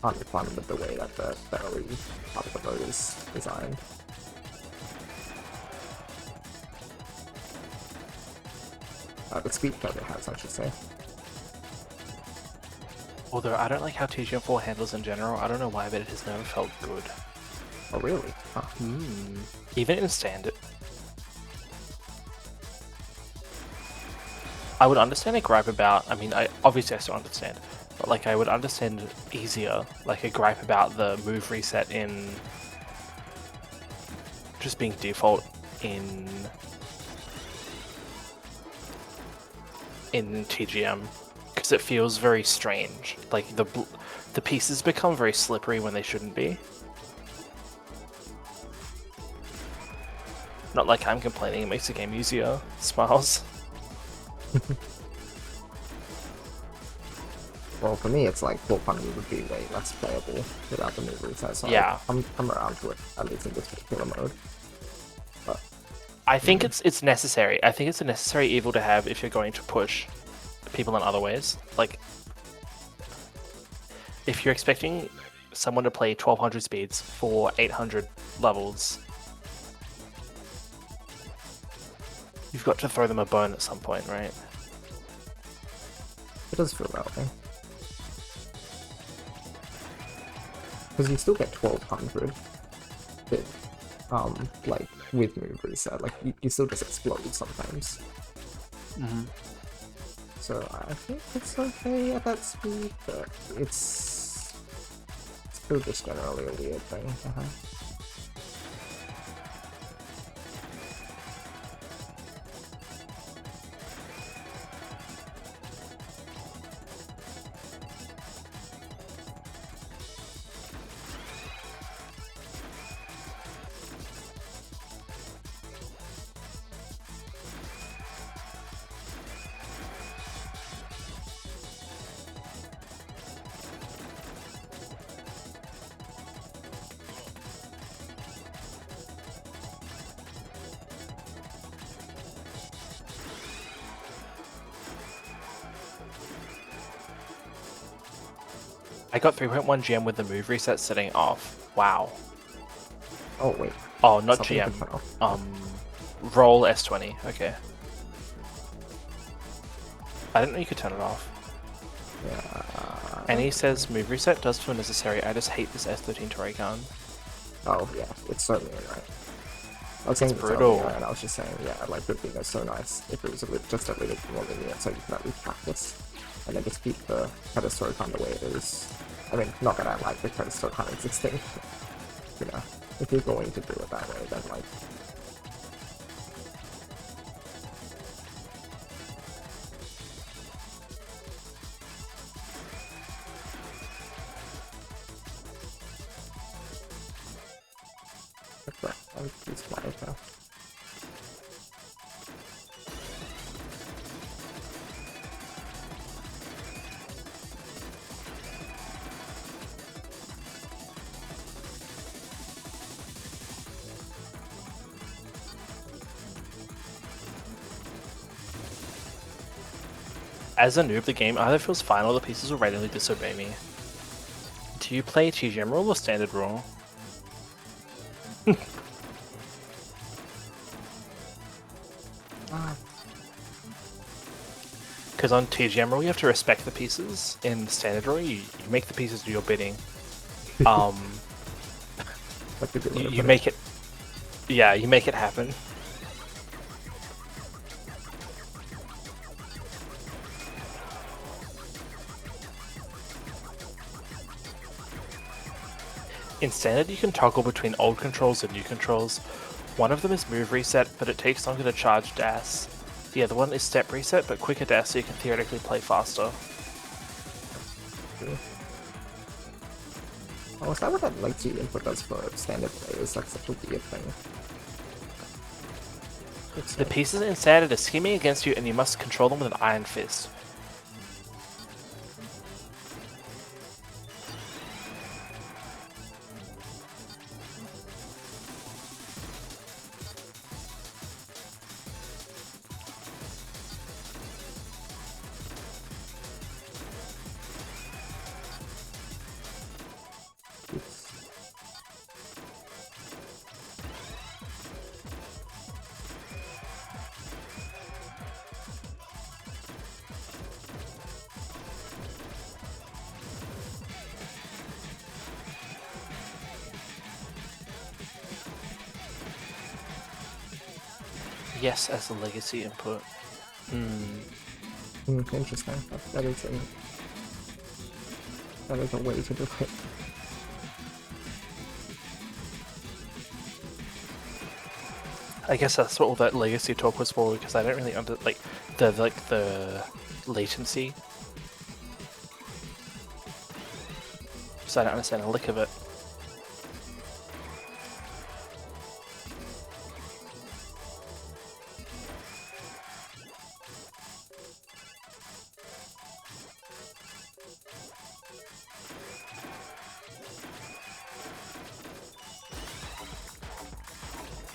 unfun with the way that the early part of the mode is designed. The speed that it has, I should say. Although I don't like how TGM4 handles in general, I don't know why, but it has never felt good. Oh really? Huh. Even in standard. I would understand a gripe about, I mean, obviously I still understand, but like I would understand easier, like a gripe about the move reset in just being default in TGM, because it feels very strange. Like the pieces become very slippery when they shouldn't be. Not like I'm complaining, it makes the game easier. Smiles. Well, for me, it's like full fun would be way less playable without the move reset. So Yeah. I'm around to it, at least in this particular mode. But I think it's necessary. I think it's a necessary evil to have if you're going to push people in other ways. Like, if you're expecting someone to play 1200 speeds for 800 levels, you've got to throw them a bone at some point, right? it does feel that way. Because you still get 1200 bit, like, with move reset. Like, you still just explode sometimes. So I think it's okay at that speed, but it's still just generally a weird thing. I got 3.1 GM with the move reset setting off. Wow. Oh wait. Oh, not Something you GM. can turn off. Roll S20. Okay. I didn't know you could turn it off. Yeah. And he says move reset does feel necessary. I just hate this S13 Toray gun. Oh yeah, it's certainly right. I was saying it's brutal. earlier, and I was just saying, yeah, like it would be so nice if it was just a little bit more lenient, so you can at least practice, and then just keep the credit story kind of the way it is. I mean, not that I like the credit story kind of existing. You know, if you're going to do it that way, then like. Okay, I'll use flying now. As a noob, the game either feels fine or the pieces will randomly disobey me. Do you play TGM rule or standard rule? Because on TGM rule you have to respect the pieces. In standard rule you make the pieces do your bidding. Like the good way to You put make it... Yeah, you make it happen. In standard, you can toggle between old controls and new controls. One of them is move reset, but it takes longer to charge dash. The other one is step reset, but quicker dash, so you can theoretically play faster. Oh, is that what that like input does for standard players? That's such a weird thing. The pieces in standard are scheming against you, and you must control them with an iron fist. yes as the legacy input. Interesting. That is a way to do it. I guess that's what all that legacy talk was for, because I don't really the latency. So I don't understand a lick of it.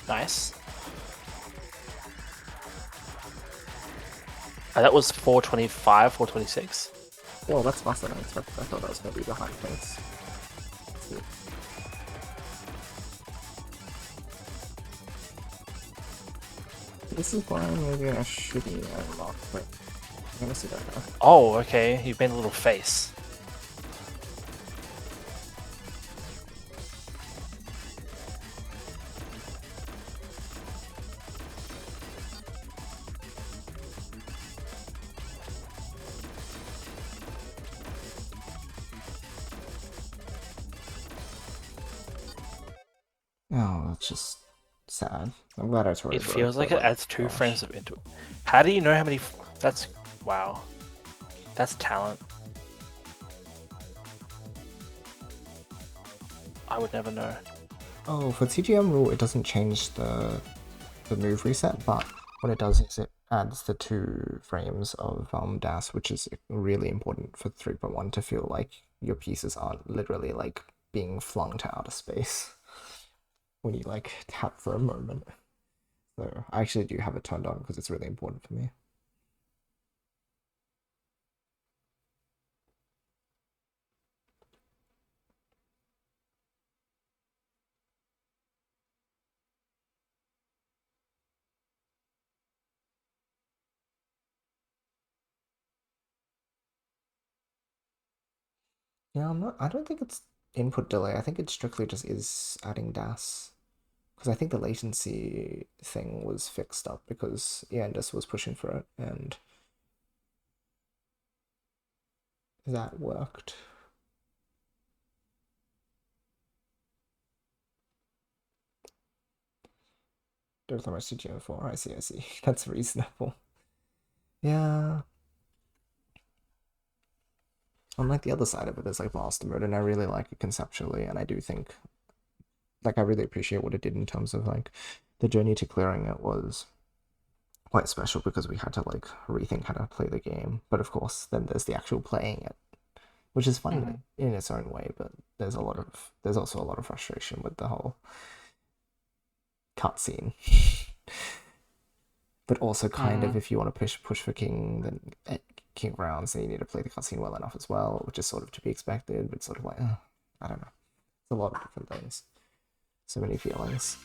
Nice. That was 425, 426. Well, that's faster than I expected. I thought that was going to be the high pace. This is why maybe I should be unlocked, but I'm gonna see that now. Oh, okay. You've made a little face. Oh, that's just sad. I'm glad I tried. It feels like it adds 2 frames of into it. How do you know how many? That's wow. That's talent. I would never know. Oh, for TGM rule, it doesn't change the move reset, but what it does is it adds the 2 frames of dash, which is really important for 3.1 to feel like your pieces aren't literally like being flung to outer space when you like tap for a moment. So I actually do have it turned on because it's really important for me. Yeah, I don't think it's input delay. I think it strictly just is adding DAS. Because I think the latency thing was fixed up because Yandis was pushing for it, and that worked. Don't so much to GM4. I see. That's reasonable. Yeah. On like the other side of it, there's like master mode, and I really like it conceptually, and I do think like I really appreciate what it did in terms of like the journey to clearing it was quite special because we had to like rethink how to play the game. But of course, then there's the actual playing it, which is fun in its own way. But there's also a lot of frustration with the whole cutscene. But also kind of if you want to push for king, then king rounds, then you need to play the cutscene well enough as well, which is sort of to be expected. But sort of like I don't know, it's a lot of different things. So many feelings.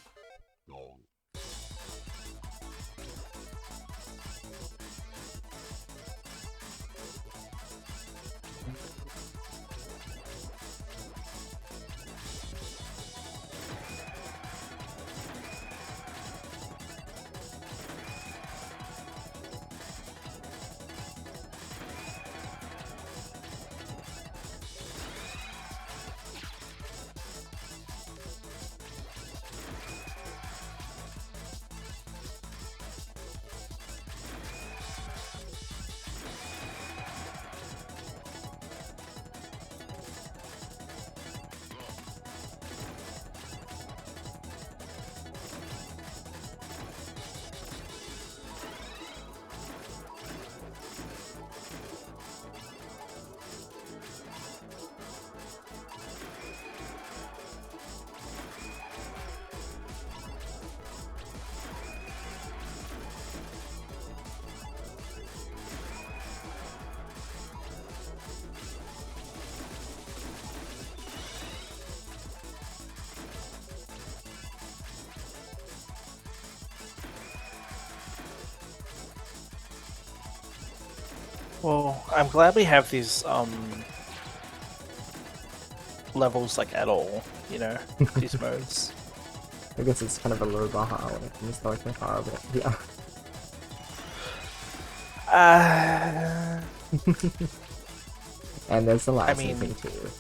Well, I'm glad we have these levels like at all, you know, these modes. I guess it's kind of a low bar when it comes to like the car, but yeah. Uh, And there's the I mean- licensing too.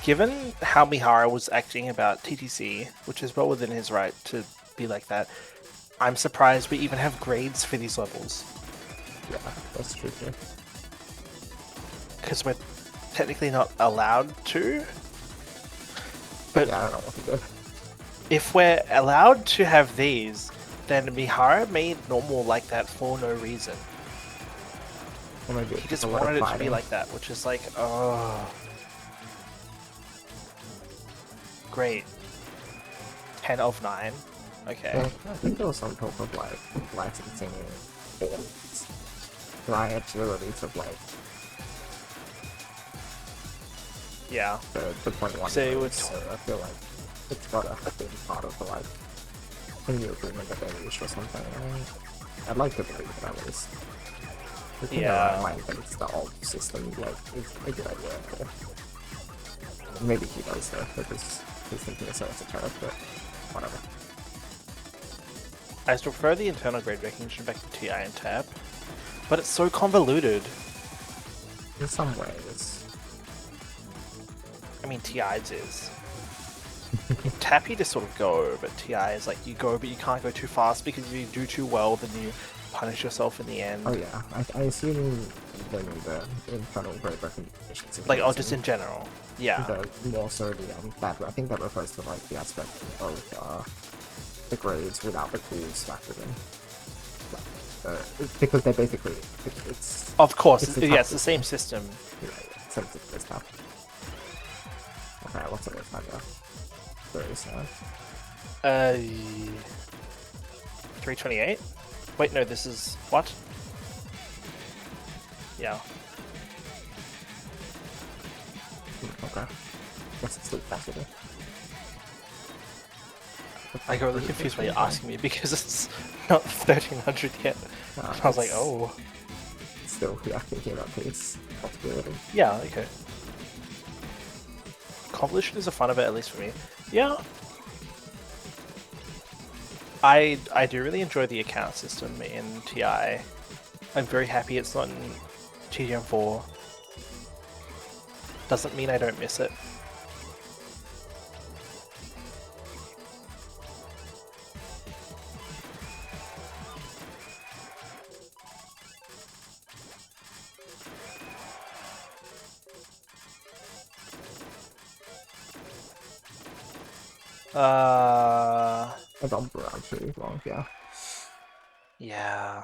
given how Mihara was acting about TTC, which is well within his right to be like that, I'm surprised we even have grades for these levels. Yeah, that's true too. Because we're technically not allowed to. But Yeah, I don't know what to do. if we're allowed to have these, then Mihara made normal like that for no reason. What am I doing? He just A lot of wanted it to be fighting. like that, which is like, oh. Great. 10 of 9. Okay. Well, I think there was some talk of like licensing forms. Riot release of like Yeah. the 21 So it would- so I feel like it's gotta have been part of the like a new agreement that they reached or something. I mean, I'd like to believe that at least. The thing Yeah. that I might think the old system like is a good idea. But maybe he does though, because he's thinking it's a turret, but whatever. I still prefer the internal grade recognition back to TI and TAP, but it's so convoluted. In some ways. I mean, TI's is. TAP you just sort of go, but TI is like you go, but you can't go too fast because if you do too well, then you punish yourself in the end. Oh yeah, I assume they need the internal grade recognition. Like, oh, just in general. Yeah. The more so the that I think that refers to like the aspect of the grades without the cools factored in. Because they're basically it's Of course, it's a yeah, tough it's the same system. you know, since it's tough. Okay, what's it with my go? Very sad. 328? Wait, no, this is what? Yeah. Okay. Guess it's still faster. I got really confused when you're asking me because it's not 1300 yet. I was like, oh. Still, yeah, thinking about this possibility. Yeah, okay. Convolution is the fun of it, at least for me. Yeah. I do really enjoy the account system in TI. I'm very happy it's not in TGM4. Doesn't mean I don't miss it. I don't around too long, yeah. Yeah.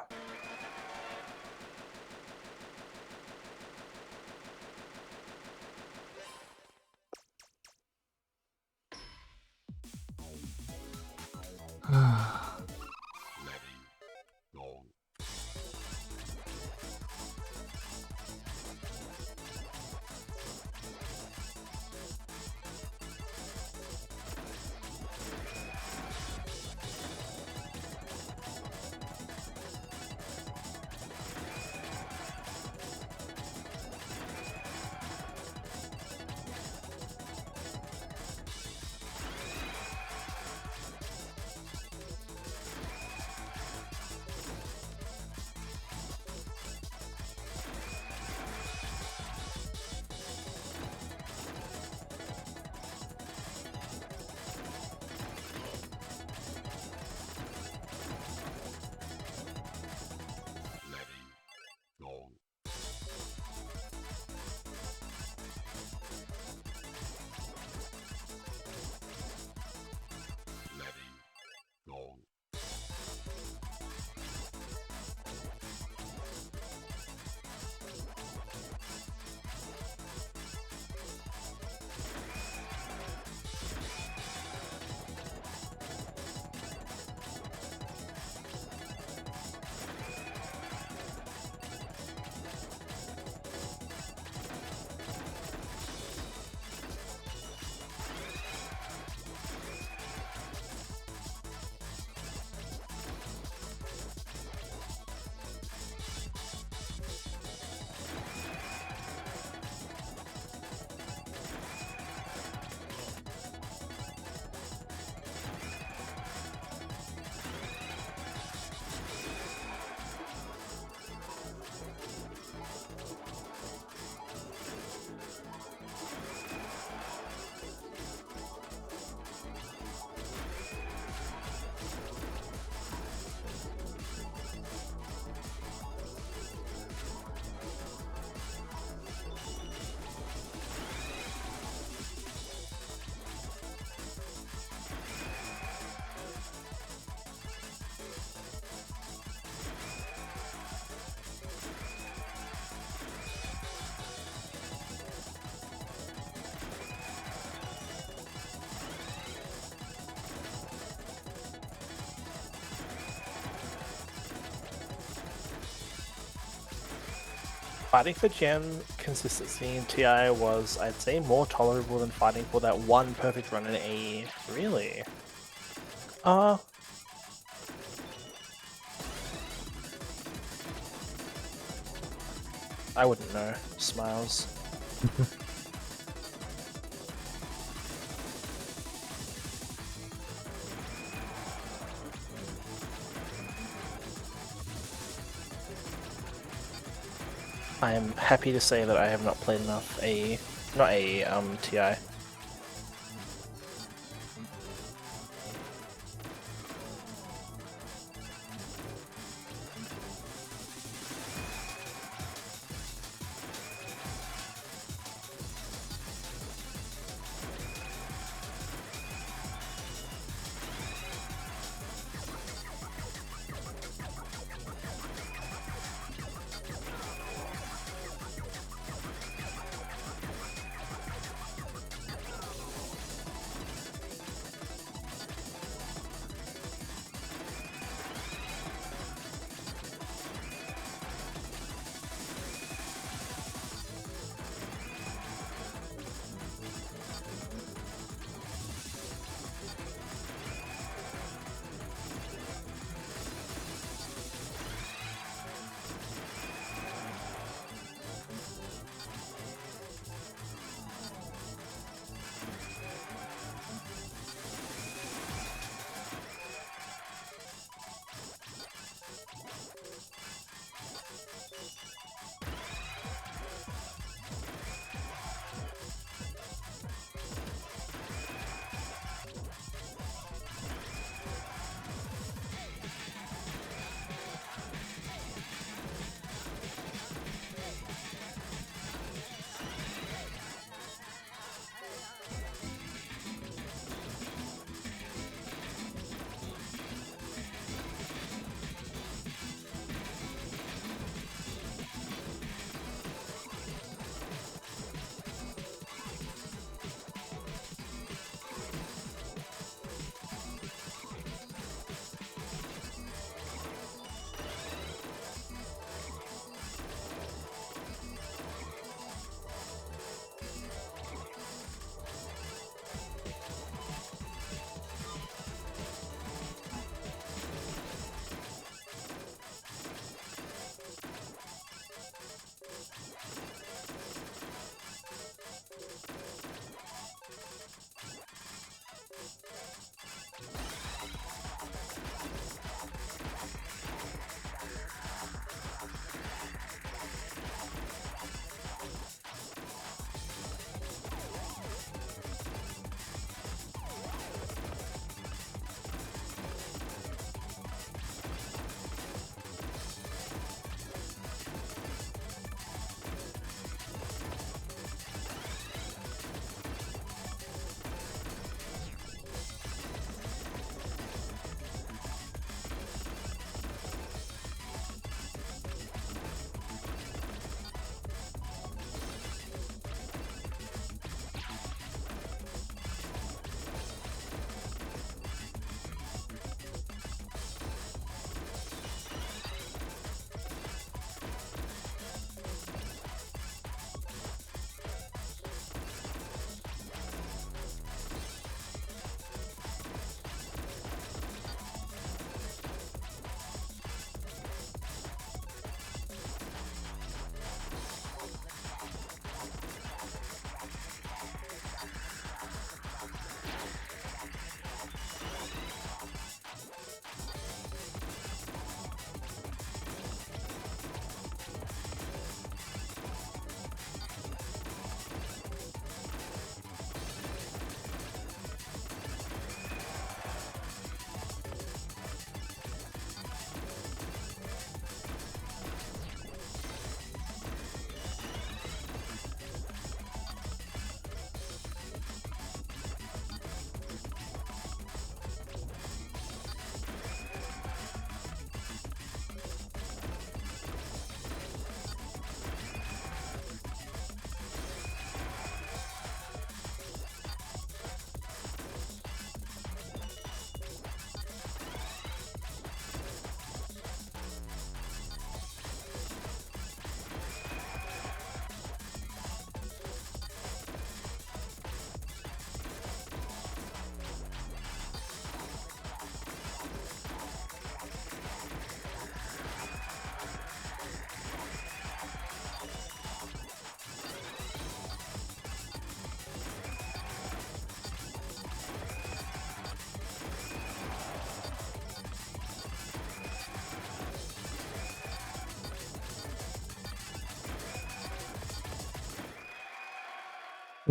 Fighting for gem consistency in TI was, I'd say, more tolerable than fighting for that one perfect run in AE. Really? I wouldn't know. Smiles. I am happy to say that I have not played enough AE, not AE, TI.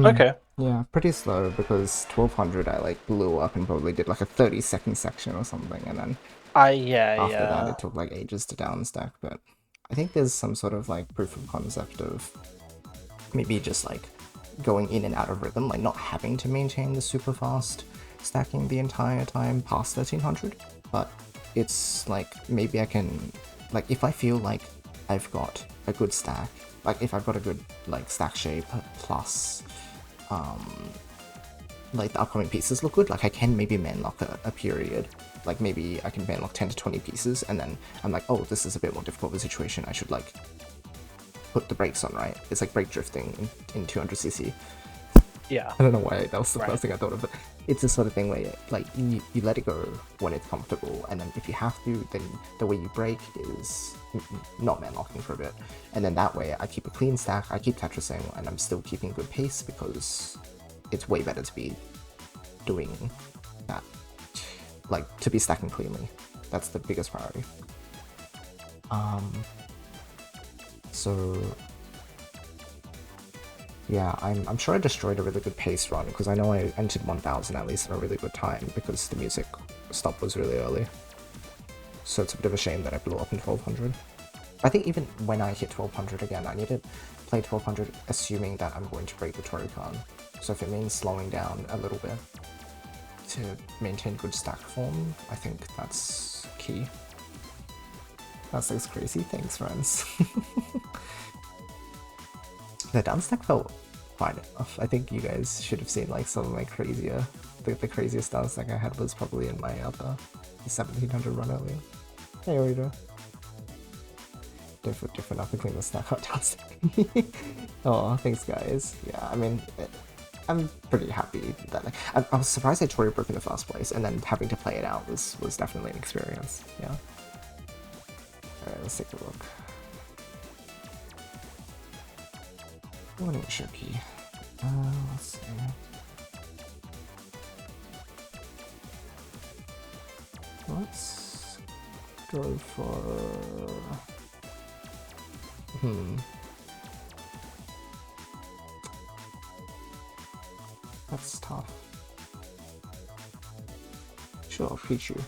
Okay. Yeah, pretty slow because 1200 I like blew up and probably did like a 30-second section or something, and then after that it took like ages to downstack. But I think there's some sort of like proof of concept of maybe just like going in and out of rhythm, like not having to maintain the super fast stacking the entire time past 1300. But it's like maybe I can, like if I feel like I've got a good stack, like if I've got a good like stack shape plus like the upcoming pieces look good, like I can maybe manlock a period, like maybe I can manlock 10 to 20 pieces, and then I'm like, oh, this is a bit more difficult of a situation, I should like put the brakes on, right? It's like brake drifting in 200cc. Yeah. I don't know why that was the first thing I thought of, but it's the sort of thing where like you let it go when it's comfortable, and then if you have to, then the way you brake is not manlocking for a bit, and then that way I keep a clean stack, I keep Tetrising, and I'm still keeping good pace because it's way better to be doing that, like to be stacking cleanly. That's the biggest priority. So yeah, I'm sure I destroyed a really good pace run because I know I entered 1000 at least in a really good time because the music stop was really early. So it's a bit of a shame that I blew up in 1200. I think even when I hit 1200 again, I need to play 1200 assuming that I'm going to break the Torikhan. So if it means slowing down a little bit to maintain good stack form, I think that's key. That sounds crazy. Thanks, friends. The downstack felt fine enough. I think you guys should have seen like some of my crazier, the craziest downstack I had was probably in my other 1700 run earlier. Hey, Orito. Different up and clean the stack out downstack. Oh, thanks guys. Yeah, I mean, I'm pretty happy that like, I was surprised I Tori broke in the first place, and then having to play it out was definitely an experience. Yeah. Alright, let's take a look. What is Shoki? Let's see. Let's go for... That's tough. Sure, Pichu,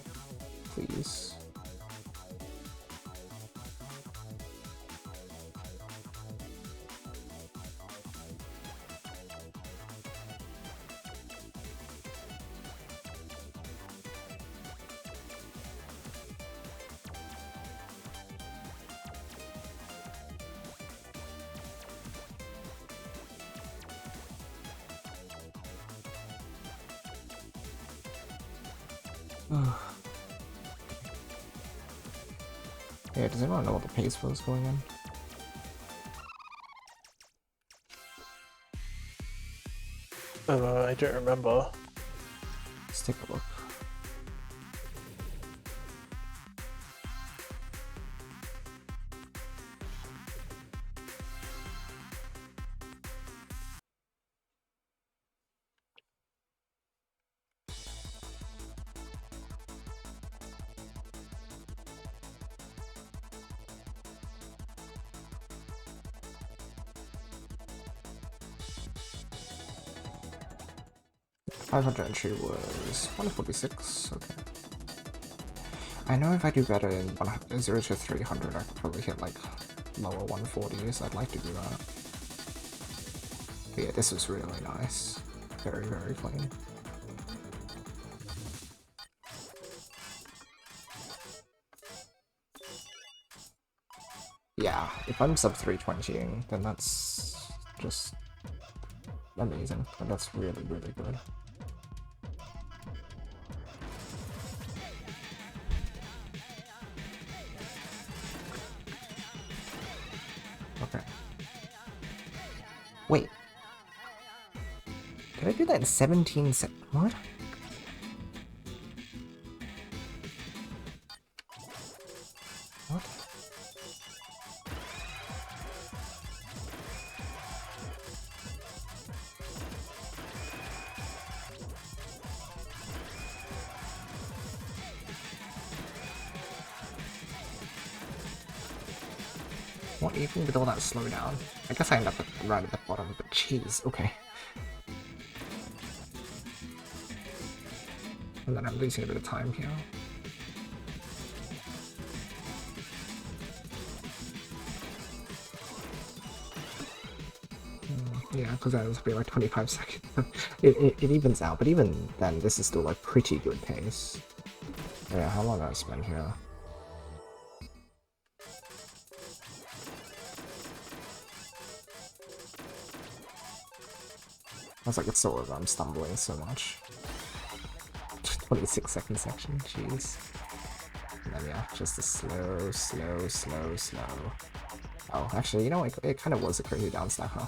please. Yeah, does anyone know what the pace was going in? I don't remember. Let's take a look. $500 entry was 146. Okay. I know if I do better in 0 to 300, I could probably hit like lower 140s. I'd like to do that. But yeah, this was really nice. Very, very clean. Yeah, if I'm sub 320ing, then that's just amazing. And that's really, really good. Okay. Wait. Did I do that in 17 seconds? What? What? What even with all that slowdown? I guess I end up right at the bottom, but jeez, okay. And then I'm losing a bit of time here. Yeah, because that was be like 25 seconds. It evens out, but even then, this is still like pretty good pace. Yeah, how long did I spend here? I was like, it's so over, I'm stumbling so much. 26-second section, jeez. And then yeah, just a slow. Oh, actually, you know, it kind of was a crazy down stack, huh?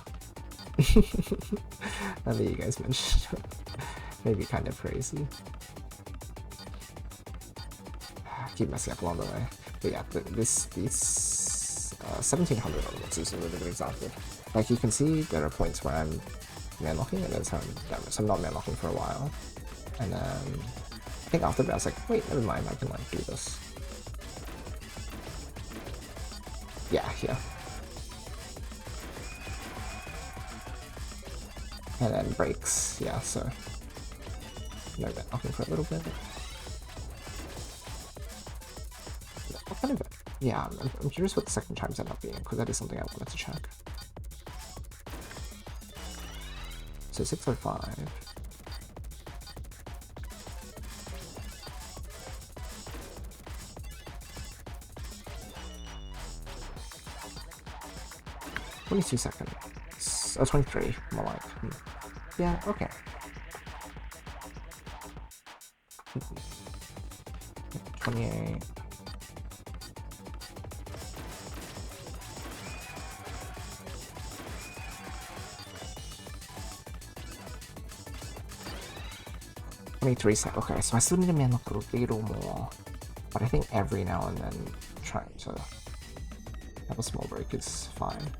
I think you guys mentioned maybe kind of crazy. Keep messing up along the way. But yeah, these 1700 onwards is a really good example. Like you can see there are points where I'm man-locking and then so I'm not man-locking for a while. And then I think after that I was like, wait, never mind, I can like do this. Yeah. And then breaks, yeah, so no man-locking for a little bit. What kind of, yeah, I'm curious what the second times end up being, because that is something I wanted to check. So 605. $22 seconds. 23, more like. Yeah, okay. 28. Okay, so I still need to man look a little more. But I think every now and then trying to have a small break is fine.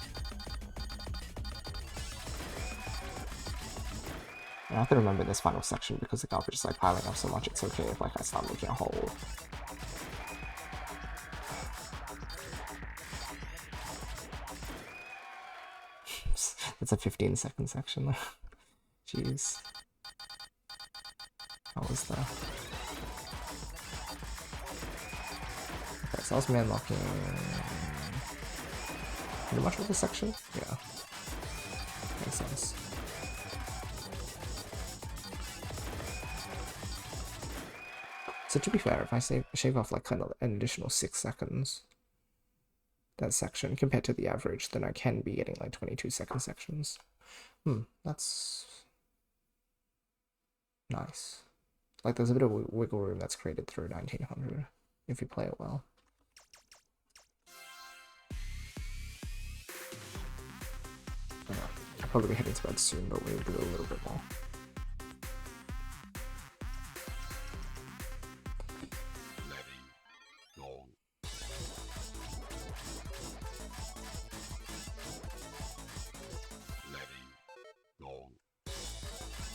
And I have to remember this final section because the garbage is like piling up so much, it's okay if like I start making a hole. It's a 15-second section though. Jeez. How was that? Okay, so I was man-locking pretty much with this section? Yeah. Makes sense. So to be fair, if I shave off like kind of an additional 6 seconds, that section, compared to the average, then I can be getting like 22-second sections. That's nice. Like there's a bit of wiggle room that's created through 1900 if you play it well. Yeah, I'll probably be heading to bed soon, but we'll do a little bit more.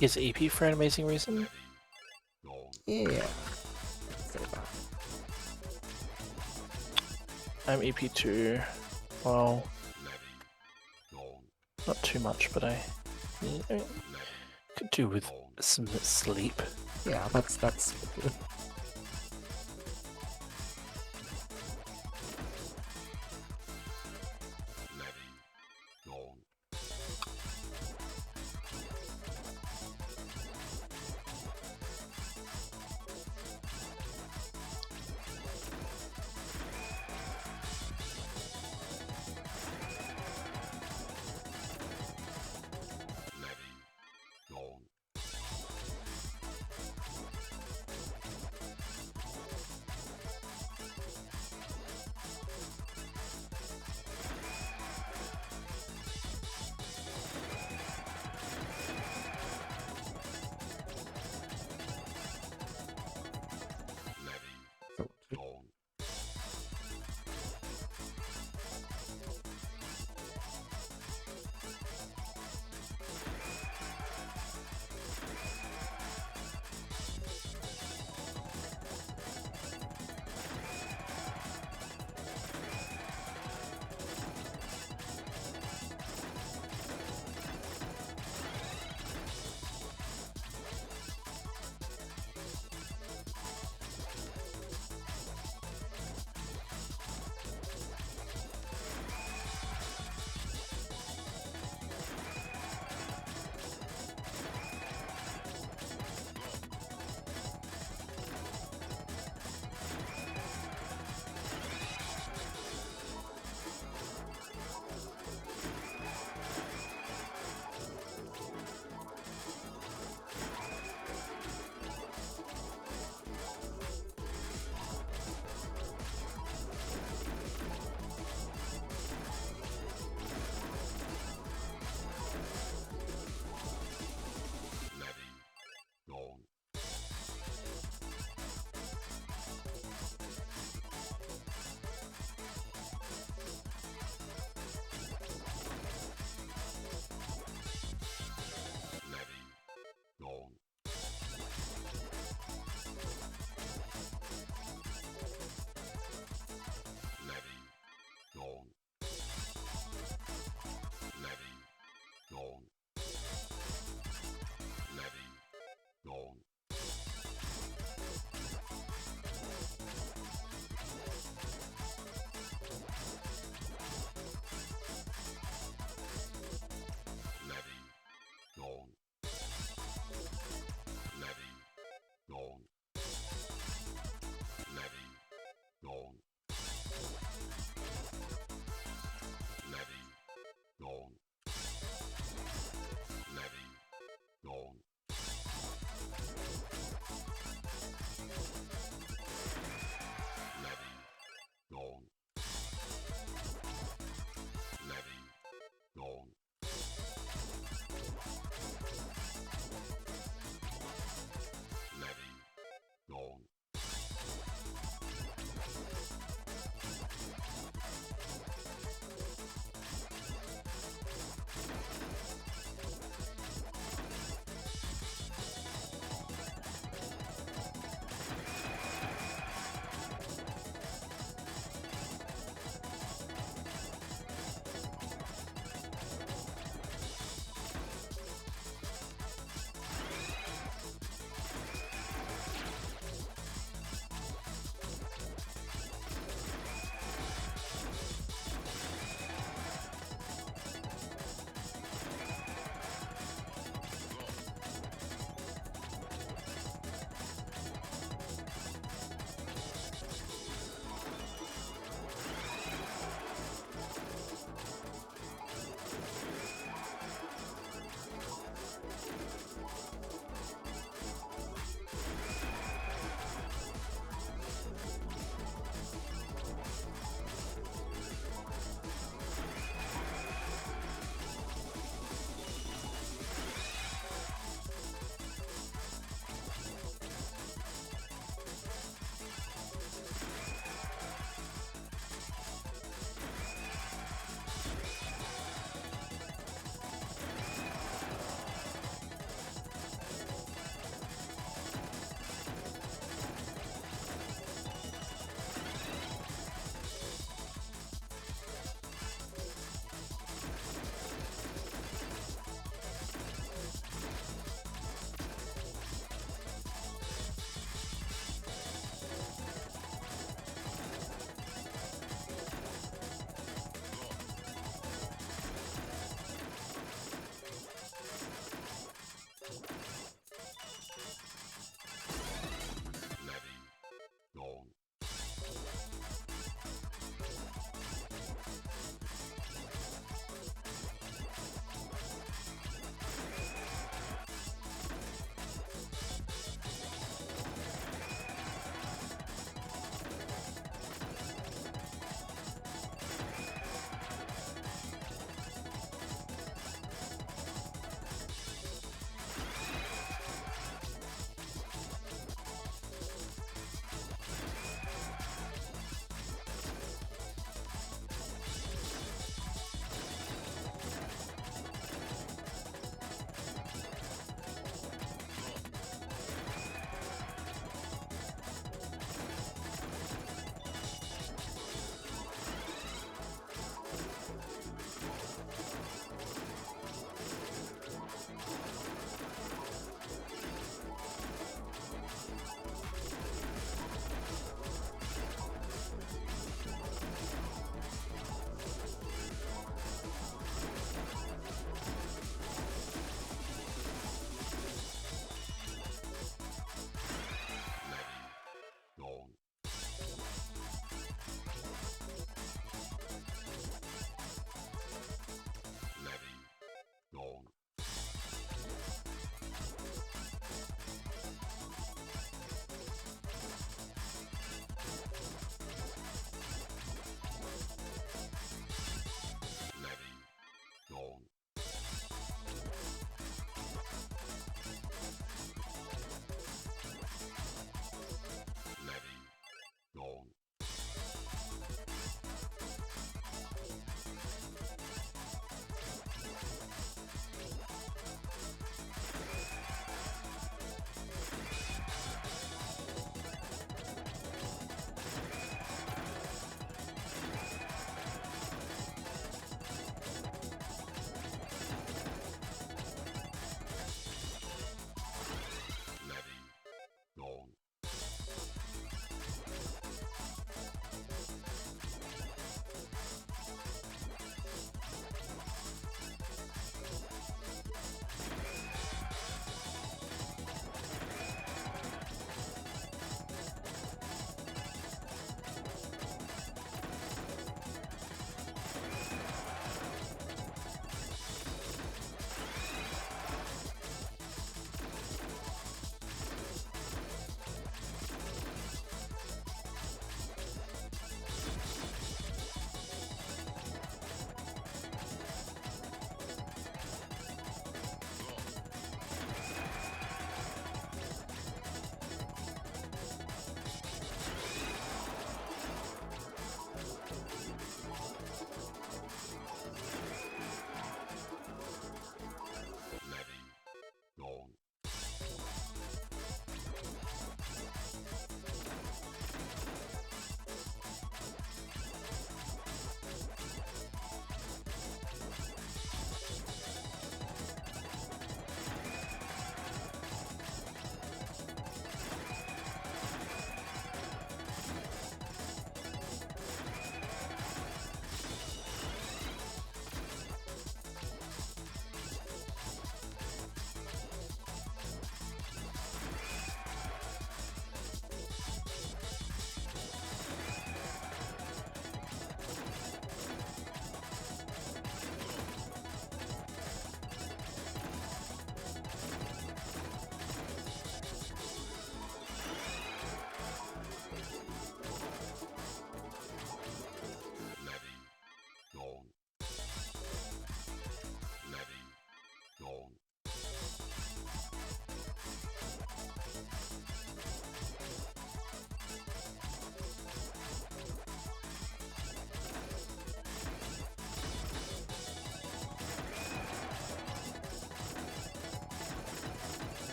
Is EP for an amazing reason? Yeah. I'm EP2. Well, not too much, but I could do with some sleep. Yeah, that's good.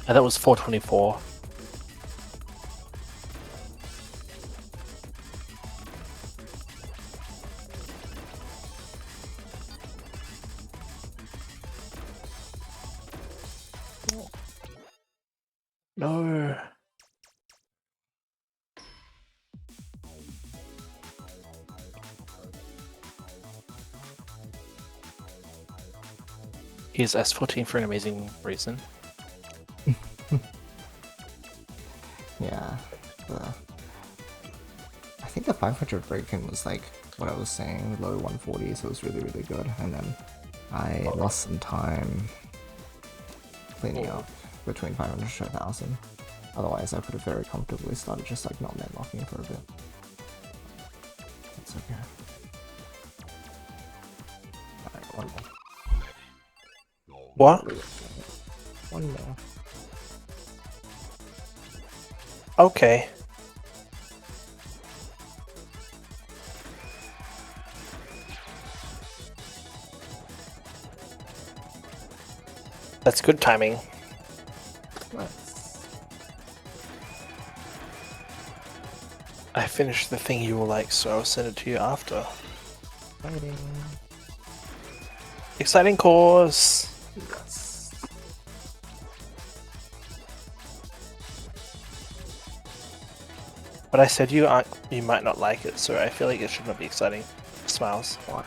And that was 424. No. Here's S14 for an amazing reason. Yeah. I think the 500 break-in was like what I was saying, low 140s, so it was really, really good. And then I lost some time cleaning up between 500 to 1000. Otherwise, I could have very comfortably started just like not net locking for a bit. That's okay. Alright, one more. What? One more. Okay. That's good timing. Nice. I finished the thing you will like, so I'll send it to you after. Exciting. Exciting course! Yes. But I said you might not like it, so I feel like it should not be exciting. Smiles. What?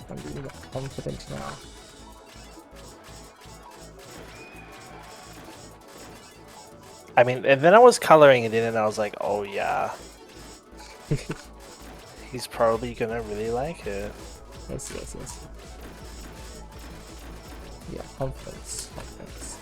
I'm being confident now. I mean, and then I was coloring it in and I was like, oh yeah. He's probably gonna really like it. Yes, yes, yes. Yeah, confidence, confidence.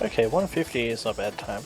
Okay, 150 is not a bad time.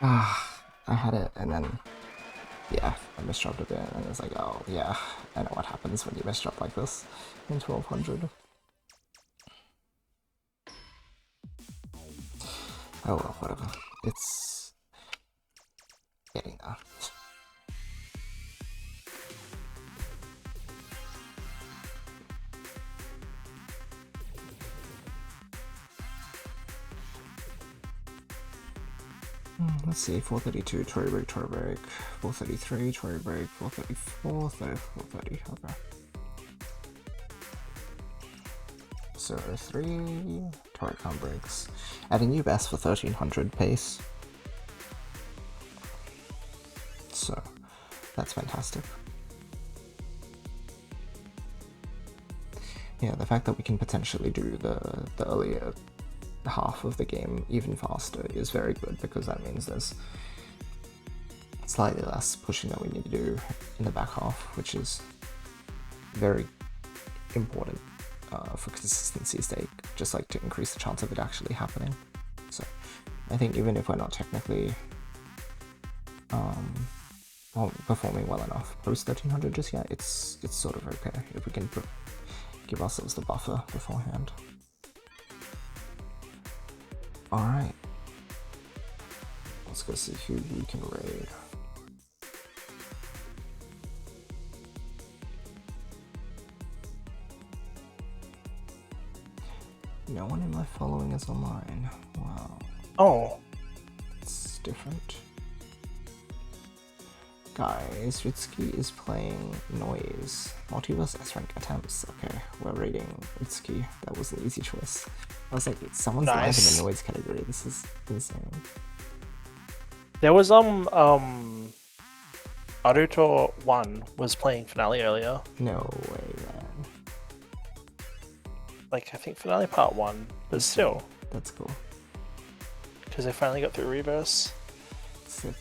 I had it, and then, yeah, I misdropped a bit, and it's like, oh, yeah, I know what happens when you misdrop like this in 1200. Oh well, whatever. It's getting there. Let's see, 432, Tory break, 433, Tory break, 434, 430, okay. So 3, Tory count breaks. Adding new best for 1300 pace. So, that's fantastic. Yeah, the fact that we can potentially do the earlier half of the game even faster is very good, because that means there's slightly less pushing that we need to do in the back half, which is very important for consistency's sake, just like to increase the chance of it actually happening. So I think even if we're not technically performing well enough post 1300 just yet, it's sort of okay if we can give ourselves the buffer beforehand. Alright, let's go see who we can raid. No one in my following is online. Wow. Oh. It's different. Guys, Ritsuki is playing Noise. Multiverse S-rank attempts. Okay, we're raiding Ritsuki. That was an easy choice. I was like, someone's live in the Noise category. This is insane. There was Naruto 1 was playing Finale earlier. No way, man. Like, I think Finale Part 1, but still. That's cool. Because they finally got through Reverse. Sick.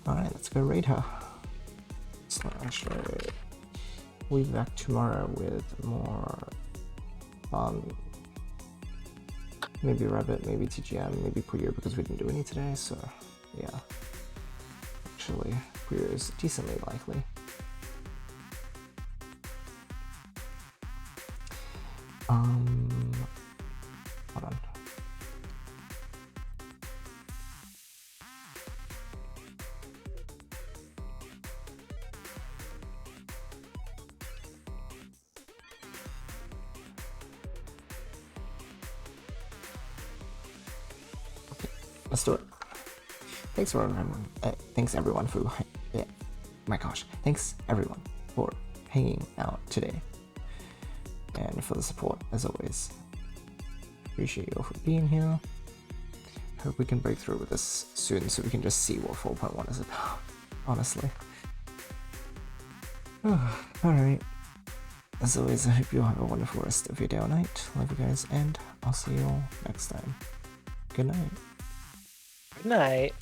Alright, let's go raid her. We'll be back tomorrow with more fun. Maybe Rabbit, maybe TGM, maybe Puyo, because we didn't do any today, so yeah. Actually, Puyo is decently likely. Hold on. Okay, let's do it. Thanks everyone for my gosh. Thanks everyone for hanging out today and for the support as always. Appreciate you all for being here. Hope we can break through with this soon so we can just see what 4.1 is about, honestly. Alright. As always, I hope you all have a wonderful rest of your day or night. Love you guys, and I'll see you all next time. Good night. Good night.